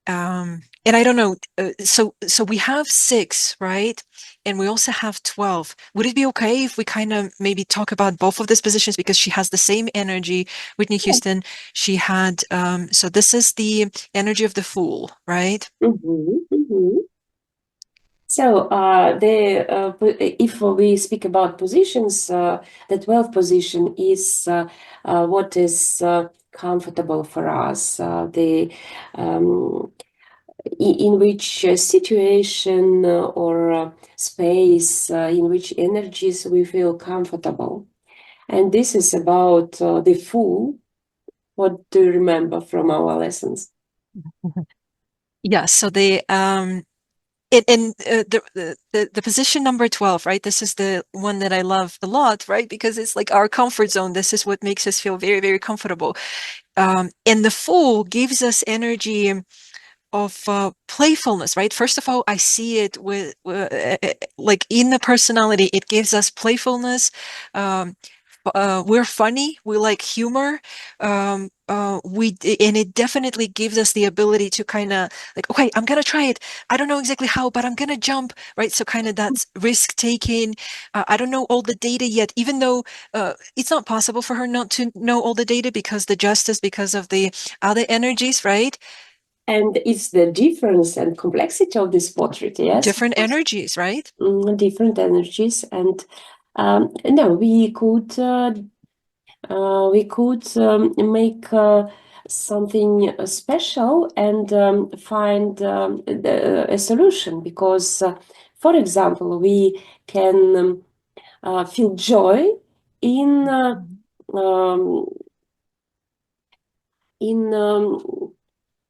And I don't know. So we have six, right? And we also have 12. Would it be okay if we kind of maybe talk about both of these positions because she has the same energy, Whitney Houston. She had so this is the energy of the fool, right? Mm-hmm. Mm-hmm. So, if we speak about positions, the 12th position is what is comfortable for us, um, in which situation or space, in which energies we feel comfortable. And this is about the Fool. What do you remember from our lessons? Yeah, so the position number 12, right? This is the one that I love a lot, right? Because it's like our comfort zone. This is what makes us feel very, very comfortable. And the Fool gives us energy of playfulness, right? First of all, I see it with like in the personality, it gives us playfulness. Um, we're funny. We like humor. And it definitely gives us the ability to kind of like, okay, I'm gonna try it. I don't know exactly how, but I'm gonna jump, right? So kind of that's risk taking. I don't know all the data yet, even though it's not possible for her not to know all the data because the justice, because of the other energies, right? And it's the difference and complexity of this portrait, yes? Different energies, right? Different energies, and no, we could make something special and find a solution because, for example, we can feel joy in uh, Mhm. um, in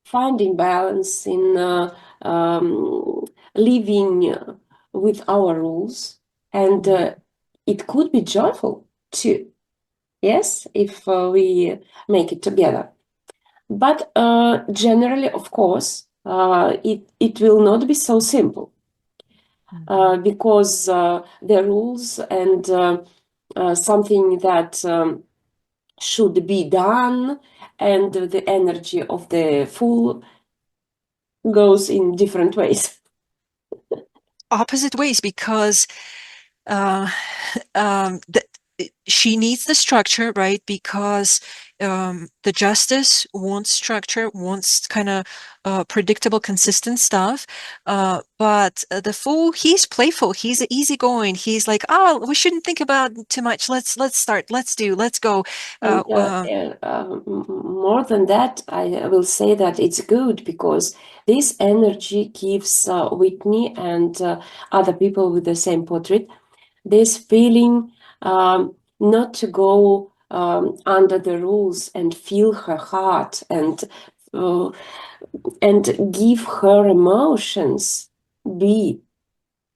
finding balance in living with our rules, and Mhm. it could be joyful too. Yes, if we make it together. But generally, of course, it will not be so simple Mhm. because the rules and something that should be done and the energy of the fool goes in different ways. Opposite ways because uh, the, she needs the structure, right? Because the justice wants structure, wants kind of predictable, consistent stuff. But the fool, he's playful. He's easygoing. He's like, oh, we shouldn't think about too much. Let's start. Let's go. Uh, And more than that, I will say that it's good because this energy gives Whitney and other people with the same portrait this feeling not to go under the rules and feel her heart uh, and give her emotions be.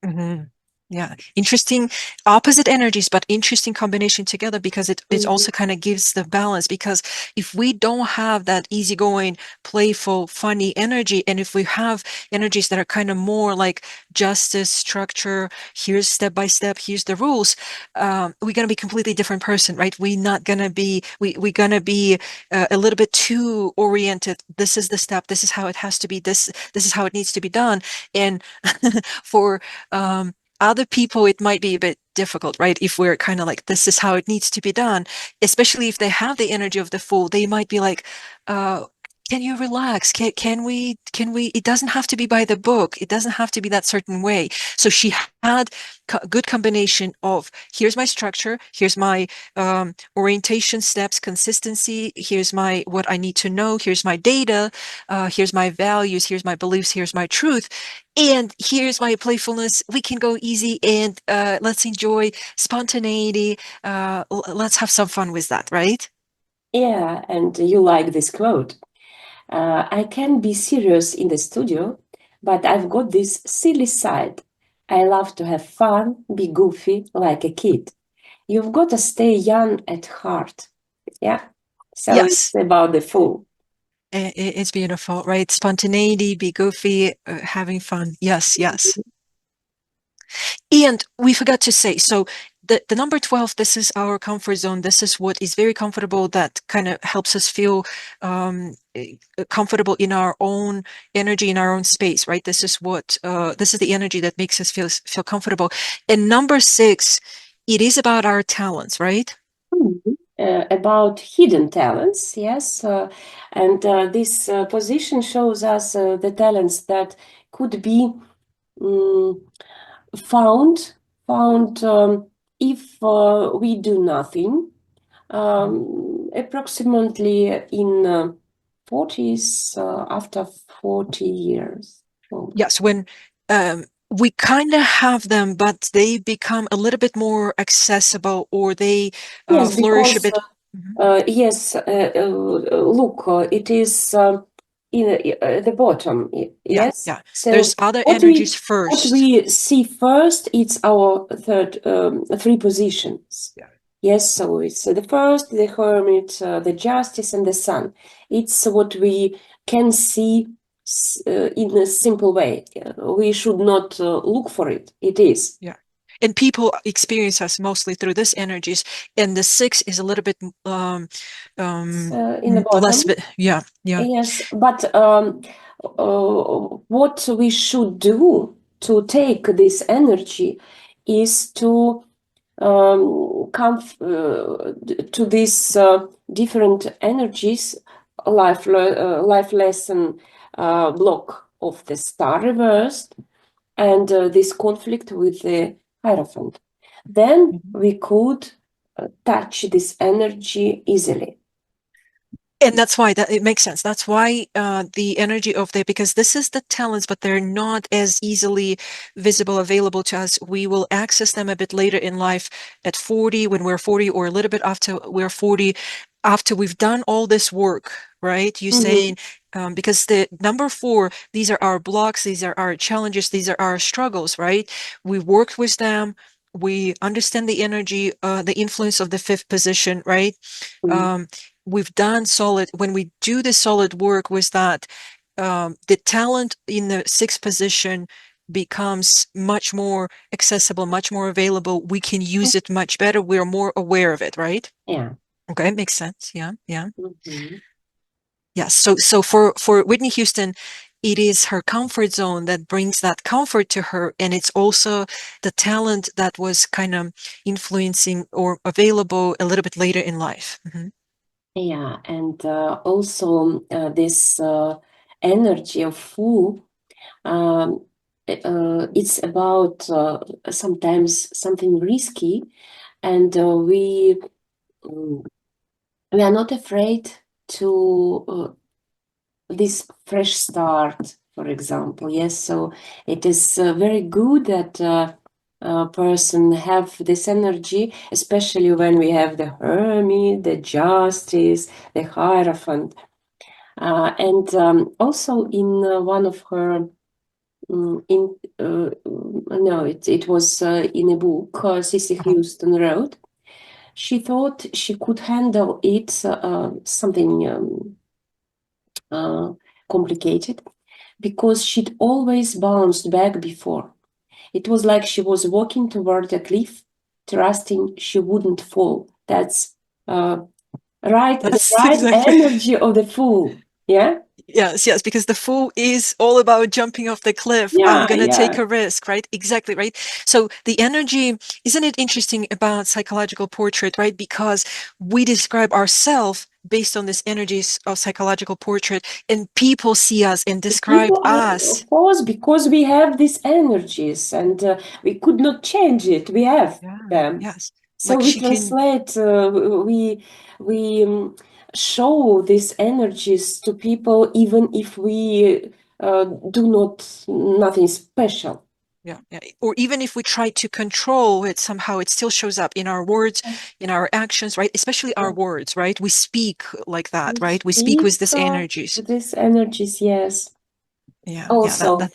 mhm. Yeah, interesting opposite energies, but interesting combination together because it Mhm. also kind of gives the balance. Because if we don't have that easygoing, playful, funny energy, and if we have energies that are kind of more like justice, structure, here's step by step, here's the rules, we're gonna be completely different person, right? We're gonna be a little bit too oriented. This is the step. This is how it has to be. This is how it needs to be done. And for other people, it might be a bit difficult, right? If we're kind of like, this is how it needs to be done, especially if they have the energy of the fool, they might be like, uh, can you relax? Can we, it doesn't have to be by the book. It doesn't have to be that certain way. So she had a good combination of, here's my structure, here's my orientation steps, consistency, here's my, what I need to know, here's my data, here's my values, here's my beliefs, here's my truth, and here's my playfulness. We can go easy, and let's enjoy spontaneity. Let's have some fun with that, right? Yeah, and you like this quote. I can be serious in the studio, but I've got this silly side. I love to have fun, be goofy like a kid. You've got to stay young at heart. Yeah. So it's Yes. about the fool. It's beautiful, right? Spontaneity, be goofy, having fun. Yes, yes. And we forgot to say, so the number 12, this is our comfort zone. This is what is very comfortable, that kind of helps us feel comfortable in our own energy, in our own space, right? This is what, this is the energy that makes us feel comfortable. And number 6, it is about our talents, right? Mhm. About hidden talents, yes. And this position shows us the talents that could be um, found if we do nothing. Approximately in 40s, after 40 years old. Yes, when we kind of have them, but they become a little bit more accessible, or they Yes, flourish a because bit. Mhm. yes, look, it is in the bottom. Yeah, Yes. yeah. So There's other what energies we what first. we see first, it's our third three positions. Yeah. Yes. So it's the first, the hermit, the justice, and the sun. It's what we can see in a simple way. We should not look for it. It is. Yeah. And people experience us mostly through this energies. And the 6 is a little bit It's, um in the less bottom. bit. Yeah, yeah. Yes, but what we should do to take this energy is to come to these different energies, life lesson block of the star reversed, and this conflict with the Hierophant. Then Mhm. we could touch this energy easily. And that's why that it makes sense. That's why the energy of the, because this is the talents, but they're not as easily visible, available to us. We will access them a bit later in life, at 40, when we're 40, or a little bit after we're 40, after we've done all this work, right? You Mhm. saying, because the number 4, these are our blocks, these are our challenges, these are our struggles, right? We worked with them. We understand the energy, the influence of the 5th position, right? Mm. Um, we've done solid, when we do the solid work, was that the talent in the 6th position becomes much more accessible, much more available. We can use it much better. We're more aware of it, right? Yeah. Okay, makes sense. Yeah, yeah. Mhm. Yes. So for Whitney Houston, it is her comfort zone that brings that comfort to her, and it's also the talent that was kind of influencing or available a little bit later in life. Mhm. Yeah, and also this energy of food, um, it's about sometimes something risky, and mm, we are not afraid to this fresh start, for example. Yes, so it is very good that a person have this energy, especially when we have the hermit, the justice, the hierophant. And also in one of her in no, it was in a book Cissy Uh-huh. Houston wrote. She thought she could handle it something uh, complicated because she'd always bounced back before. It was like she was walking toward a cliff, trusting she wouldn't fall. That's right, the That's right exactly. energy of the fool. Yeah, Yes, yes, because the fool is all about jumping off the cliff. I'm yeah, gonna take yeah. a risk, right? Exactly, right? So the energy, isn't it interesting about psychological portrait, right? Because we describe ourselves based on this energies of psychological portrait, and people see us and The describe people are, us. of course, because we have these energies and we could not change it. We have Yeah, them. yes. So Like we she can, translate, we show these energies to people, even if we do not nothing special. yeah, yeah. Or even if we try to control it, somehow it still shows up in our words, in our actions, right? Especially our Yeah. words, right? We speak like that, We right? We speak speak with this energies. with these energies, yes. Yeah, yeah, Also, that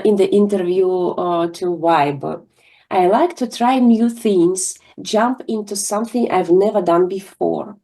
in the interview to Vibe, I like to try new things, jump into something I've never done before.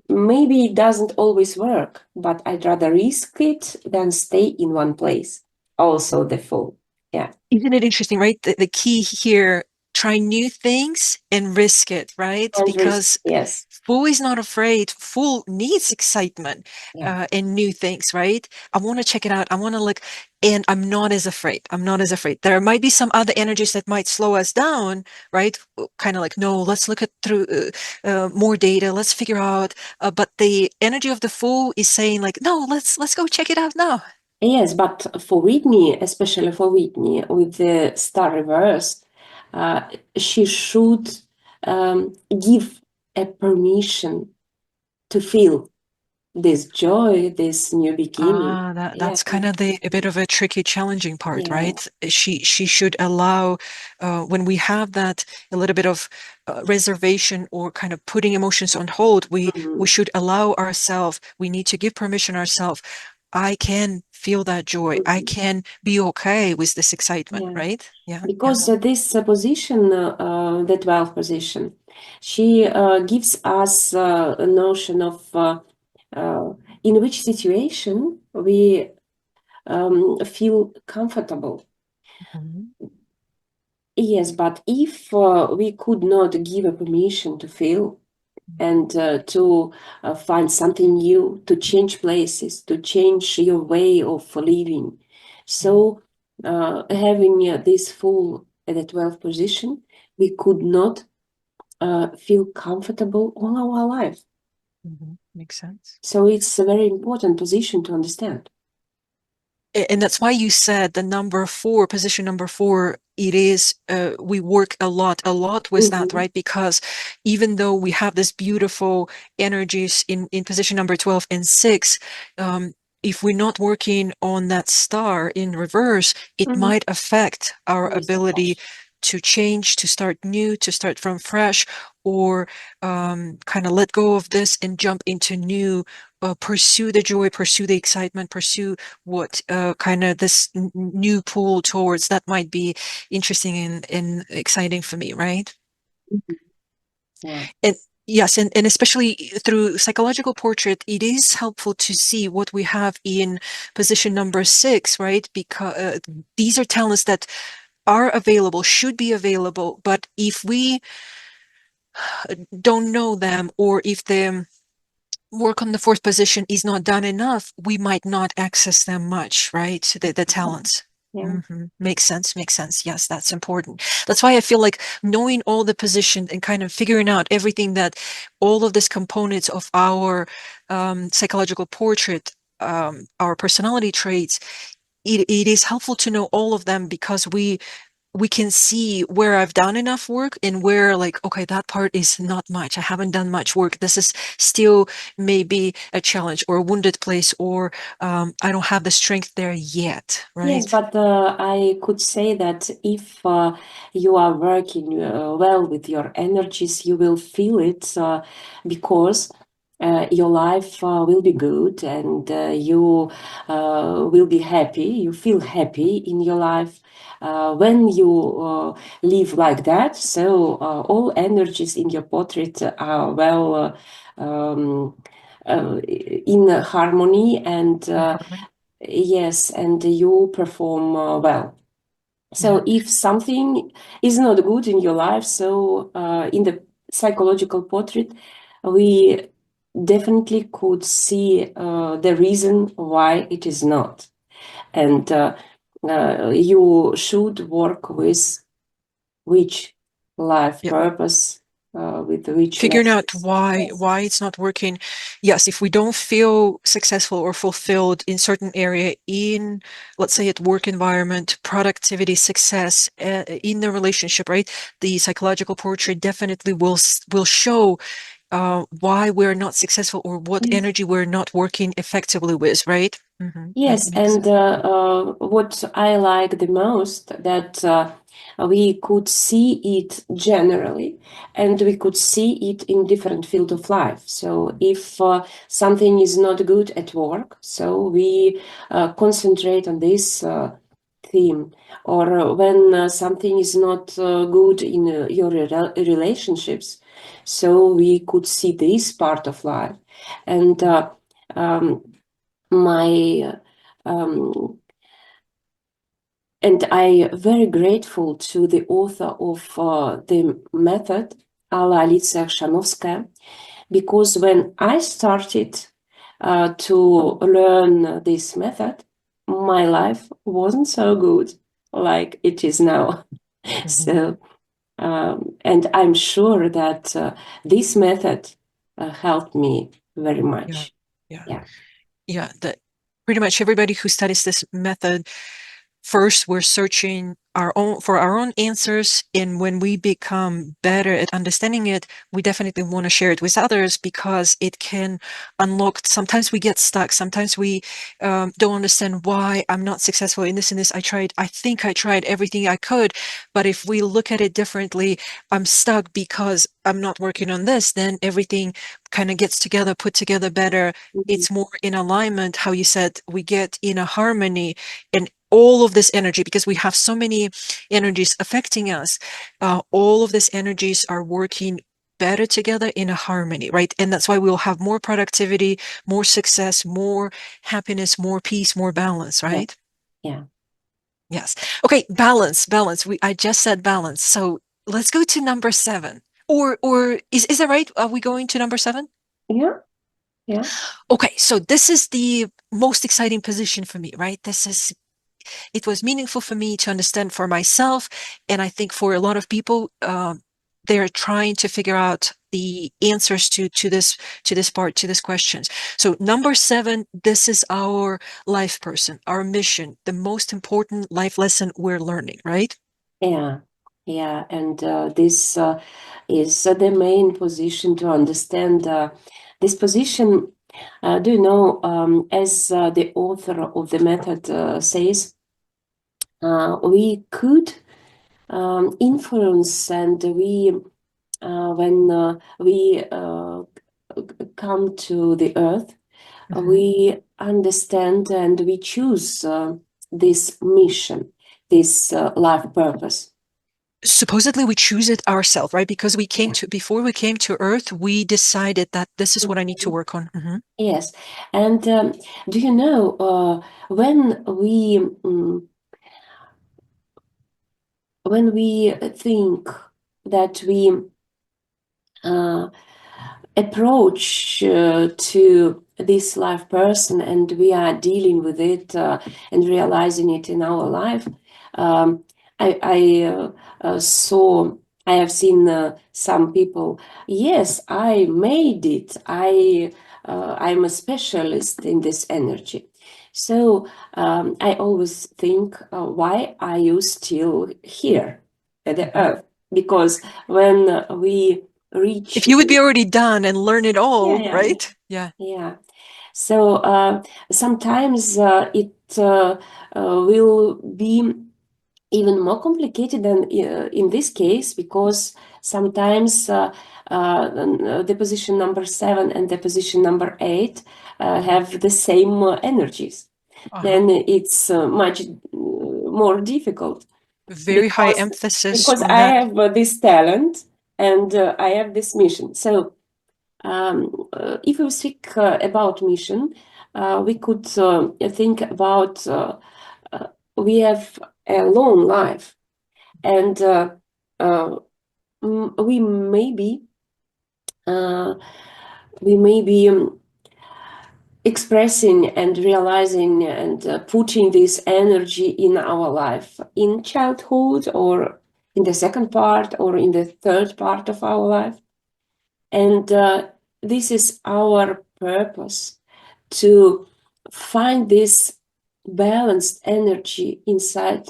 Maybe it doesn't always work, but I'd rather risk it than stay in one place. Also, the full. Yeah. isn't it interesting, right? The key here, try new things and risk it, right? And risk, Because yes. Fool is not afraid. Fool needs excitement Yeah. and new things, right? I want to check it out. I want to look, and I'm not as afraid. I'm not as afraid. There might be some other energies that might slow us down, right? Kind of like, no, let's look at through more data. Let's figure out. But the energy of the fool is saying like, no, let's go check it out now. Yes, but for Whitney, especially for Whitney, with the star reverse, uh, she should give a permission to feel this joy, this new beginning. Ah, Yeah, that's kind of the a bit of a tricky, challenging part, yeah. right? She should allow when we have that a little bit of reservation or kind of putting emotions on hold, we Mhm, should allow ourselves, we need to give permission ourselves. I can feel that joy. I mhm. can be okay with this excitement, Yeah, right? Yeah, yeah. because this position, the 12th position, she gives us a notion of uh, in which situation we feel comfortable. Mhm. Yes, but if we could not give a permission to feel and to find something new, to change places, to change your way of living. Mhm. So, having this full at the 12th position, we could not feel comfortable all our life. Makes sense. So, it's a very important position to understand. And that's why you said the number four, position number four, it is we work a lot with that, Mhm, right? Because even though we have this beautiful energies in position number 12 and 6, if we're not working on that star in reverse, it mhm. might affect our Yes, of ability course. to change, to start new, to start from fresh, or kind of let go of this and jump into new, pursue the joy, pursue the excitement, pursue what kind of this new pull towards that might be interesting and exciting for me, right? Mhm. Yeah. And yes, and especially through psychological portrait, it is helpful to see what we have in position number 6, right? Because these are talents that are available, should be available, but if we don't know them, or if the work on the fourth position is not done enough, we might not access them much, right? The talents. Yeah. Makes sense. Makes sense. Yes, that's important. That's why I feel like knowing all the positions and kind of figuring out everything that all of these components of our psychological portrait, our personality traits, it is helpful to know all of them because we can see where I've done enough work and where like, okay, that part is not much. I haven't done much work. This is still maybe a challenge or a wounded place, or I don't have the strength there yet, Yes, right? but I could say that if you are working well with your energies, you will feel it because your life will be good and you will be happy. You feel happy in your life when you live like that. So all energies in your portrait are well in harmony and In harmony. yes, and you perform well. Yeah. So if something is not good in your life, so in the psychological portrait, we definitely could see the reason why it is not. And you should work with which life Yeah. purpose. with which we are Figuring out successful. why Yes. why it's not working. Yes, if we don't feel successful or fulfilled in certain area, in, let's say, at work environment, productivity, success, in the relationship, right, the psychological portrait definitely will show why we're not successful, or what Yes. energy we're not working effectively with, right? That Yes, makes and sense. what I like the most that we could see it generally, and we could see it in different field of life. So if something is not good at work, so we concentrate on this theme, or when something is not good in your relationships, so we could see this part of life, and um, my and I very grateful to the author of the method, Alla Alicja Chrzanowska, because when I started to learn this method, my life wasn't so good like it is now. Mhm. So, and I'm sure that this method helped me very Yeah, much. yeah, Yeah, yeah. That pretty much everybody who studies this method, first we're searching our own answers, and when we become better at understanding it, we definitely want to share it with others, because it can unlock. Sometimes we get stuck, sometimes we don't understand why I'm not successful in this and this. I think I tried everything I could, but if we look at it differently, I'm stuck because I'm not working on this, then everything kind of gets together, put together better. mhm, It's more in alignment, how you said, we get in a harmony, and all of this energy, because we have so many energies affecting us, all of these energies are working better together in a harmony, right? And that's why we'll have more productivity, more success, more happiness, more peace, more balance, yeah, right? yeah, Yes. Okay, balance. I just said balance. So let's go to number 7. Or is that right? Are we going to number 7? yeah, yeah. Okay, so this is the most exciting position for me, right? It was meaningful for me to understand for myself, and I think for a lot of people, they're trying to figure out the answers to this questions. So number 7, this is our life person, our mission, the most important life lesson we're learning, right? Yeah, yeah, and this is the main position to understand this position. Do you know, as the author of the method says, we could influence, and we when we come to the earth, Mhm. we understand and we choose this mission, this life purpose. Supposedly we choose it ourselves, right? Because Yeah. before we came to Earth, we decided that this is what I need to Mhm. work on. Yes, and do you know when we think that we uh, approach to this life person and we are dealing with it and realizing it in our life, um, I have seen some people. Yes, I made it. I'm a specialist in this energy. So I always think, why are you still here at the Mhm. earth? Because when we If reach, you would be already done and learn it yeah, all, yeah, yeah, right? Yeah. yeah. So sometimes it will be even more complicated than in this case, because sometimes the position number 7 and the position number 8 have the same energies. Uh-huh. Then it's much more difficult, Very high because emphasis on I that. have this talent and I have this mission. So if we speak about mission, we could think about we have a long life, and uh, we uh, may be expressing and realizing and putting this energy in our life in childhood, or in the second part, or in the third part of our life. And this is our purpose, to find this balanced energy inside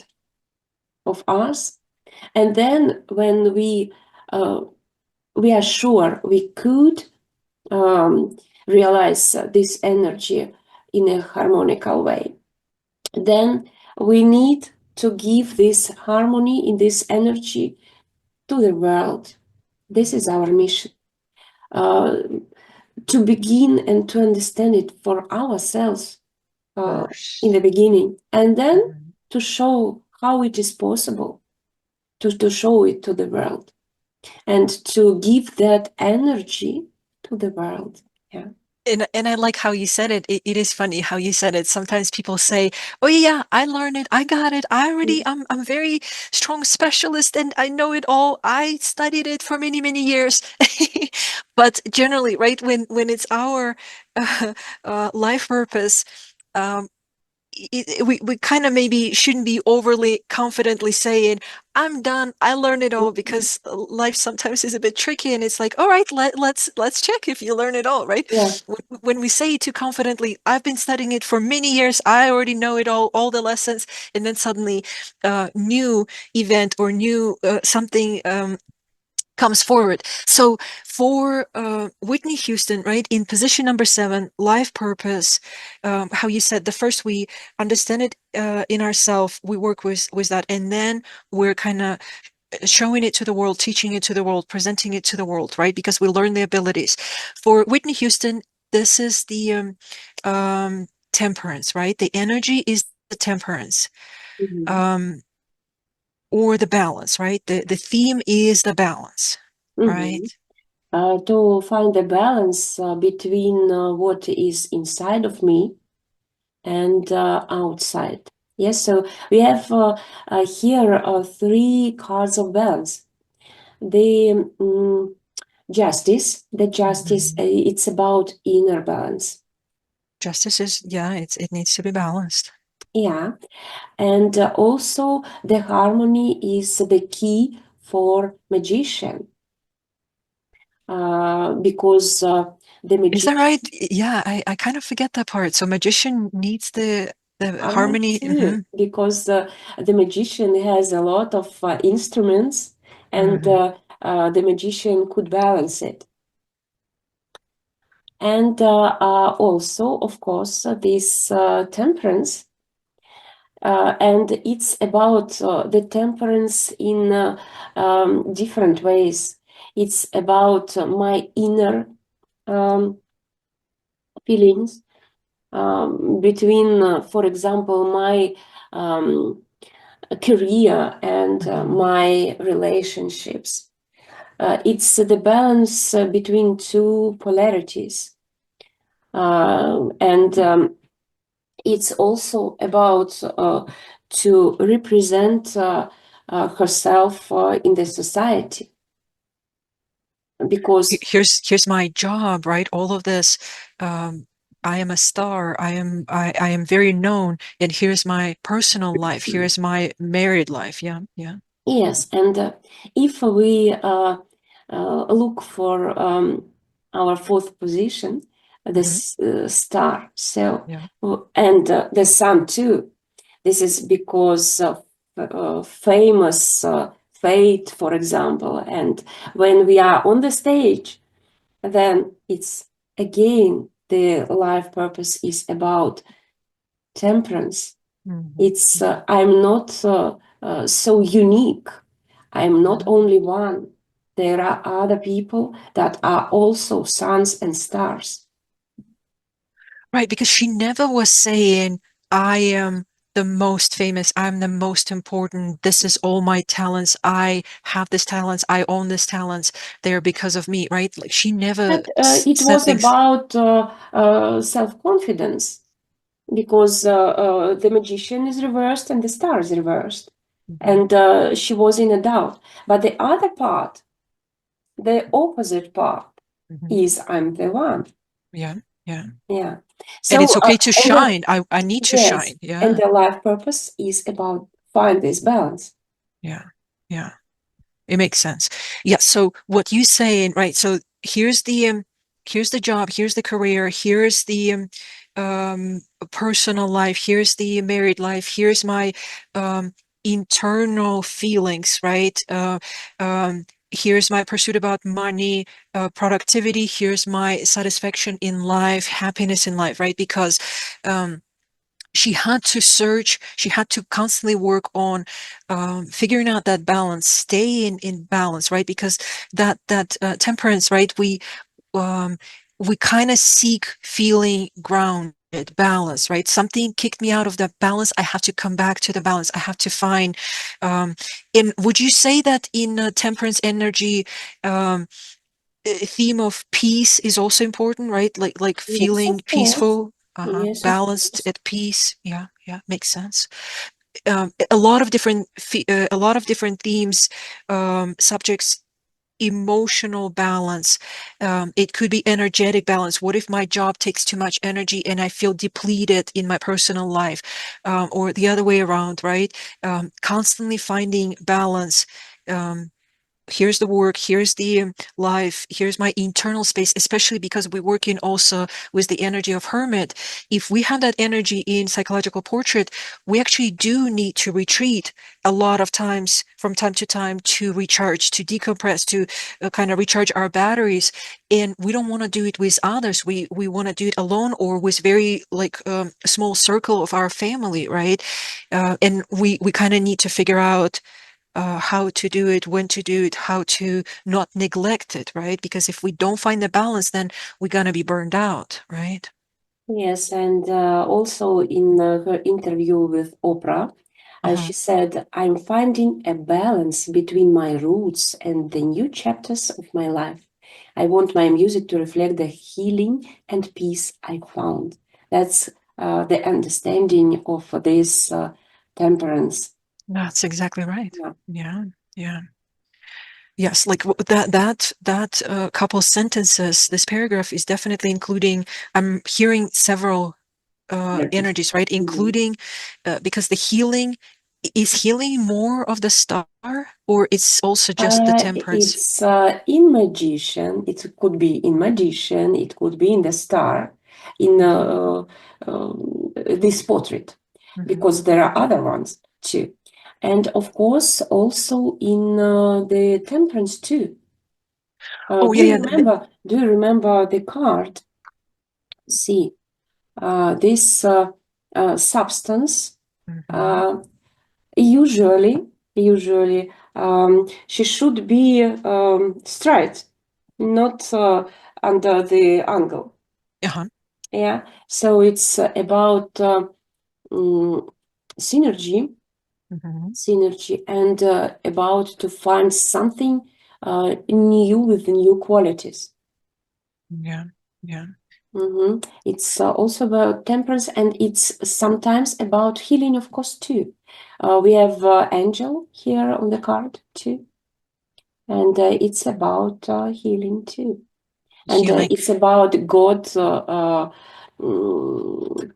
of us. And then when we are sure we could realize this energy in a harmonical way, then we need to give this harmony in this energy to the world. This is our mission. Uh, to begin and to understand it for ourselves in the First. beginning, and then Mhm. to show how it is possible to show it to the world and to give that energy to the world. Yeah. And I like how you said it. It is funny how you said it. Sometimes people say, "Oh yeah, I learned it. I got it. I'm very strong specialist and I know it all. I studied it for many, many years." But generally, right, when it's our uh, life purpose, um, we kind of maybe shouldn't be overly confidently saying, I'm done, I learned it all, because life sometimes is a bit tricky and it's like, all right, let's check if you learn it all, right? Yeah. When we say too confidently, I've been studying it for many years, I already know it all the lessons, and then suddenly new event or new something comes forward. So for Whitney Houston, right, in position number 7, life purpose, how you said the first we understand it in ourselves, we work with that, and then we're kind of showing it to the world, teaching it to the world, presenting it to the world, right? Because we learn the abilities. For Whitney Houston, this is the temperance, right? The energy is the temperance. Mhm. Um, or the balance, right? The theme is the balance, right? Mhm. To find a balance between what is inside of me and outside. Yes, so we have here 3 cards of balance. The justice, Mhm. it's about inner balance. Justice is, yeah, it needs to be balanced. Yeah, and also the harmony is the key for magician, because the Is that magician. right? Yeah, I kind of forget that part. So magician needs the I harmony. too, because the magician has a lot of instruments, and Mhm. the magician could balance it. And also, of course, this temperance, and it's about the temperance in different ways. It's about my inner um, feelings, between, for example, my career and Mhm. my relationships. It's the balance between two polarities. And it's also about to represent herself in the society, because Here's my job, right? All of this. Um, I am a star. I am very known, and here's my personal life. Here's my married life. Yeah, yeah. yes, and if we look for our fourth position, Hmm. this star, so Yeah. and the sun too. This is because of famous fate, for example. And when we are on the stage, then it's again the life purpose is about temperance. Hmm. It's I'm not so unique. I'm not Hmm. only one. There are other people that are also suns and stars. Right, because she never was saying, I am the most famous, I'm the most important, this is all my talents, I have this talents, I own this talents, they're because of me, right? Like she never But it said was things. about self-confidence, because the magician is reversed and the star is reversed. Mhm. And she was in a doubt. But the other part, the opposite part, Mhm. is I'm the one. Yeah, yeah. Yeah. And So, it's okay to and the, shine. I need to yes, shine. and Yeah, the life purpose is about find this balance. yeah, yeah. It makes sense. Yeah. So what you saying, right? So here's the job, here's the career, here's the personal life, here's the married life, here's my um, internal feelings, right? Here's my pursuit about money, productivity, here's my satisfaction in life, happiness in life, right? Because um, she had to search, she had to constantly work on figuring out that balance, stay in balance, right? Because that temperance, right? Um, we kind of seek feeling grounded, balance, right? Something kicked me out of that balance. I have to come back to the balance. I have to find. Um, in would you say that in temperance energy, um, theme of peace is also important, right? Like Yes, feeling of course. peaceful, Yes, of balanced, course. at peace. Yeah, yeah, makes sense. A lot of different themes, subjects. Emotional balance. It could be energetic balance. What if my job takes too much energy and I feel depleted in my personal life, or the other way around, right? Constantly finding balance. Um, Here's the work, here's the life, here's my internal space, especially because we work in also with the energy of hermit. If we have that energy in psychological portrait, we actually do need to retreat a lot of times from time to time to recharge, to decompress, to kind of recharge our batteries. And we don't want to do it with others. We want to do it alone or with very like a small circle of our family, right? And we kind of need to figure out how to do it, when to do it, how to not neglect it, right? Because if we don't find the balance, then we're gonna be burned out, right? Yes, and also in her interview with Oprah, Uh-huh. she said, I'm finding a balance between my roots and the new chapters of my life. I want my music to reflect the healing and peace I found. That's the understanding of this temperance. That's exactly right. Yeah. Yeah, yeah. Yes, like that couple sentences, this paragraph is definitely including, I'm hearing several Therapist. energies, right? Mhm. Including because the healing is healing more of the star, or it's also just the temperance. It's in magician. It could be in magician. It could be in the star, in this portrait, Mhm. because there are other ones too, and of course also in the temperance too. Oh Do yeah, you yeah. remember? Do you remember the card? See, this substance. Mhm. Uh, usually, she should be straight, not under the angle. Uh-huh. Yeah, so it's about mm, synergy, Mhm. and about to find something new with new qualities. Yeah, yeah. It's also about temperance, and it's sometimes about healing, of course, too. We have angel here on the card too, and it's about healing too, and Healing. it's about God. Mm,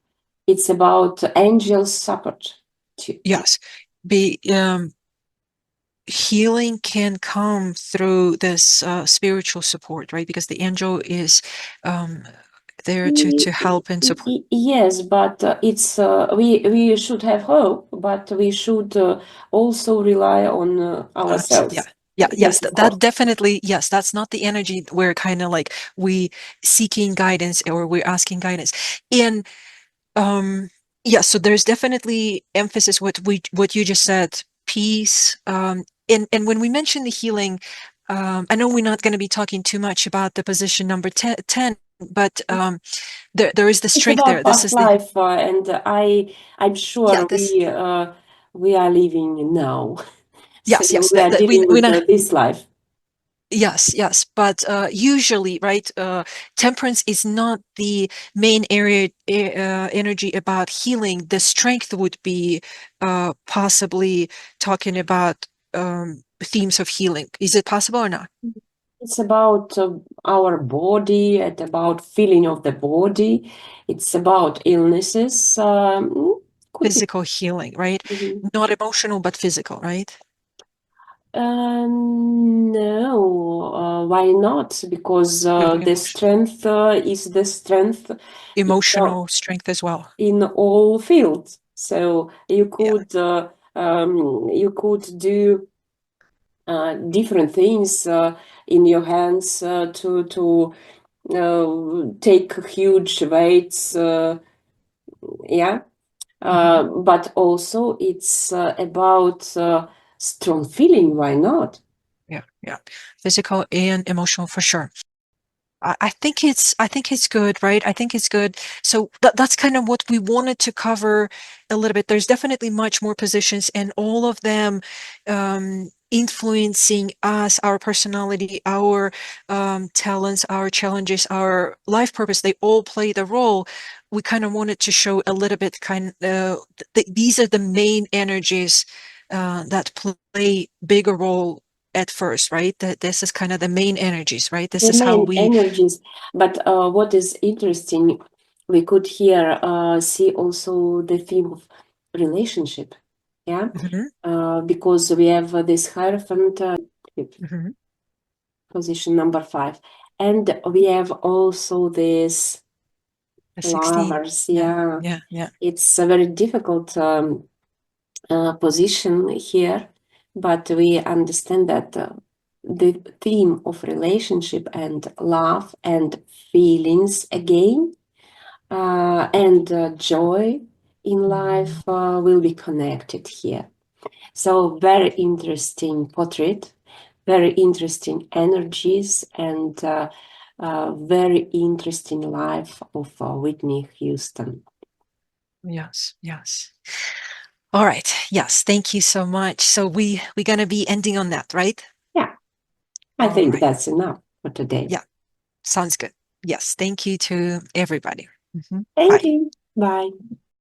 it's about angels' support too. Yes. Be Healing can come through this spiritual support, right? Because the angel is um there to help and support Yes, but it's we should have hope, but we should also rely on us. Yeah. ourselves. Yeah, yes, Yes, of that course. definitely, yes, that's not the energy where kind of like we seeking guidance or we're asking guidance. And yeah, so there's definitely emphasis what you just said, peace. And when we mention the healing, I know we're not going to be talking too much about the position number 10, but there is the It's strength there. about This past is the life, and I'm yeah, sure this we are living now, so yes, yes, we are that dealing we with not this life. yes, yes, but usually, right, temperance is not the main area energy about healing. The strength would be possibly talking about themes of healing. Is it possible or not? It's about our body and about feeling of the body. It's about illnesses. Could be. Physical healing, right? Mhm. Not emotional, but physical, right? No, why not? Because the Emotion, strength is the strength emotional strength as well. in all fields. So Yeah. you could do different things in your hands to take huge weights. Yeah, Mhm. but also it's about strong feeling. Why not? Yeah, yeah. Physical and emotional for sure. I think it's good, right? I think it's good. So that's kind of what we wanted to cover a little bit. There's definitely much more positions, and all of them influencing us, our personality, our talents, our challenges, our life purpose. They all play the role. We kind of wanted to show a little bit these are the main energies that play bigger role at first, right? That this is kind of the main energies, right? This The is how main we. energies. But what is interesting, we could here see also the theme of relationship. Yeah, Mhm, because we have this Hierophant mhm. position number 5, and we have also this The 16. lovers. Yeah, Yeah, yeah, yeah. it's a very difficult position here, but we understand that the theme of relationship and love and feelings again and joy in Mhm. life will be connected here. So, very interesting portrait, very interesting energies, and very interesting life of Whitney Houston. Yes, yes. All right. Yes, thank you so much. So we're gonna be ending on that, right? Yeah, I All think right. that's enough for today. Yeah, sounds good. Yes, thank you to everybody. Mhm. Thank Bye. you. Bye.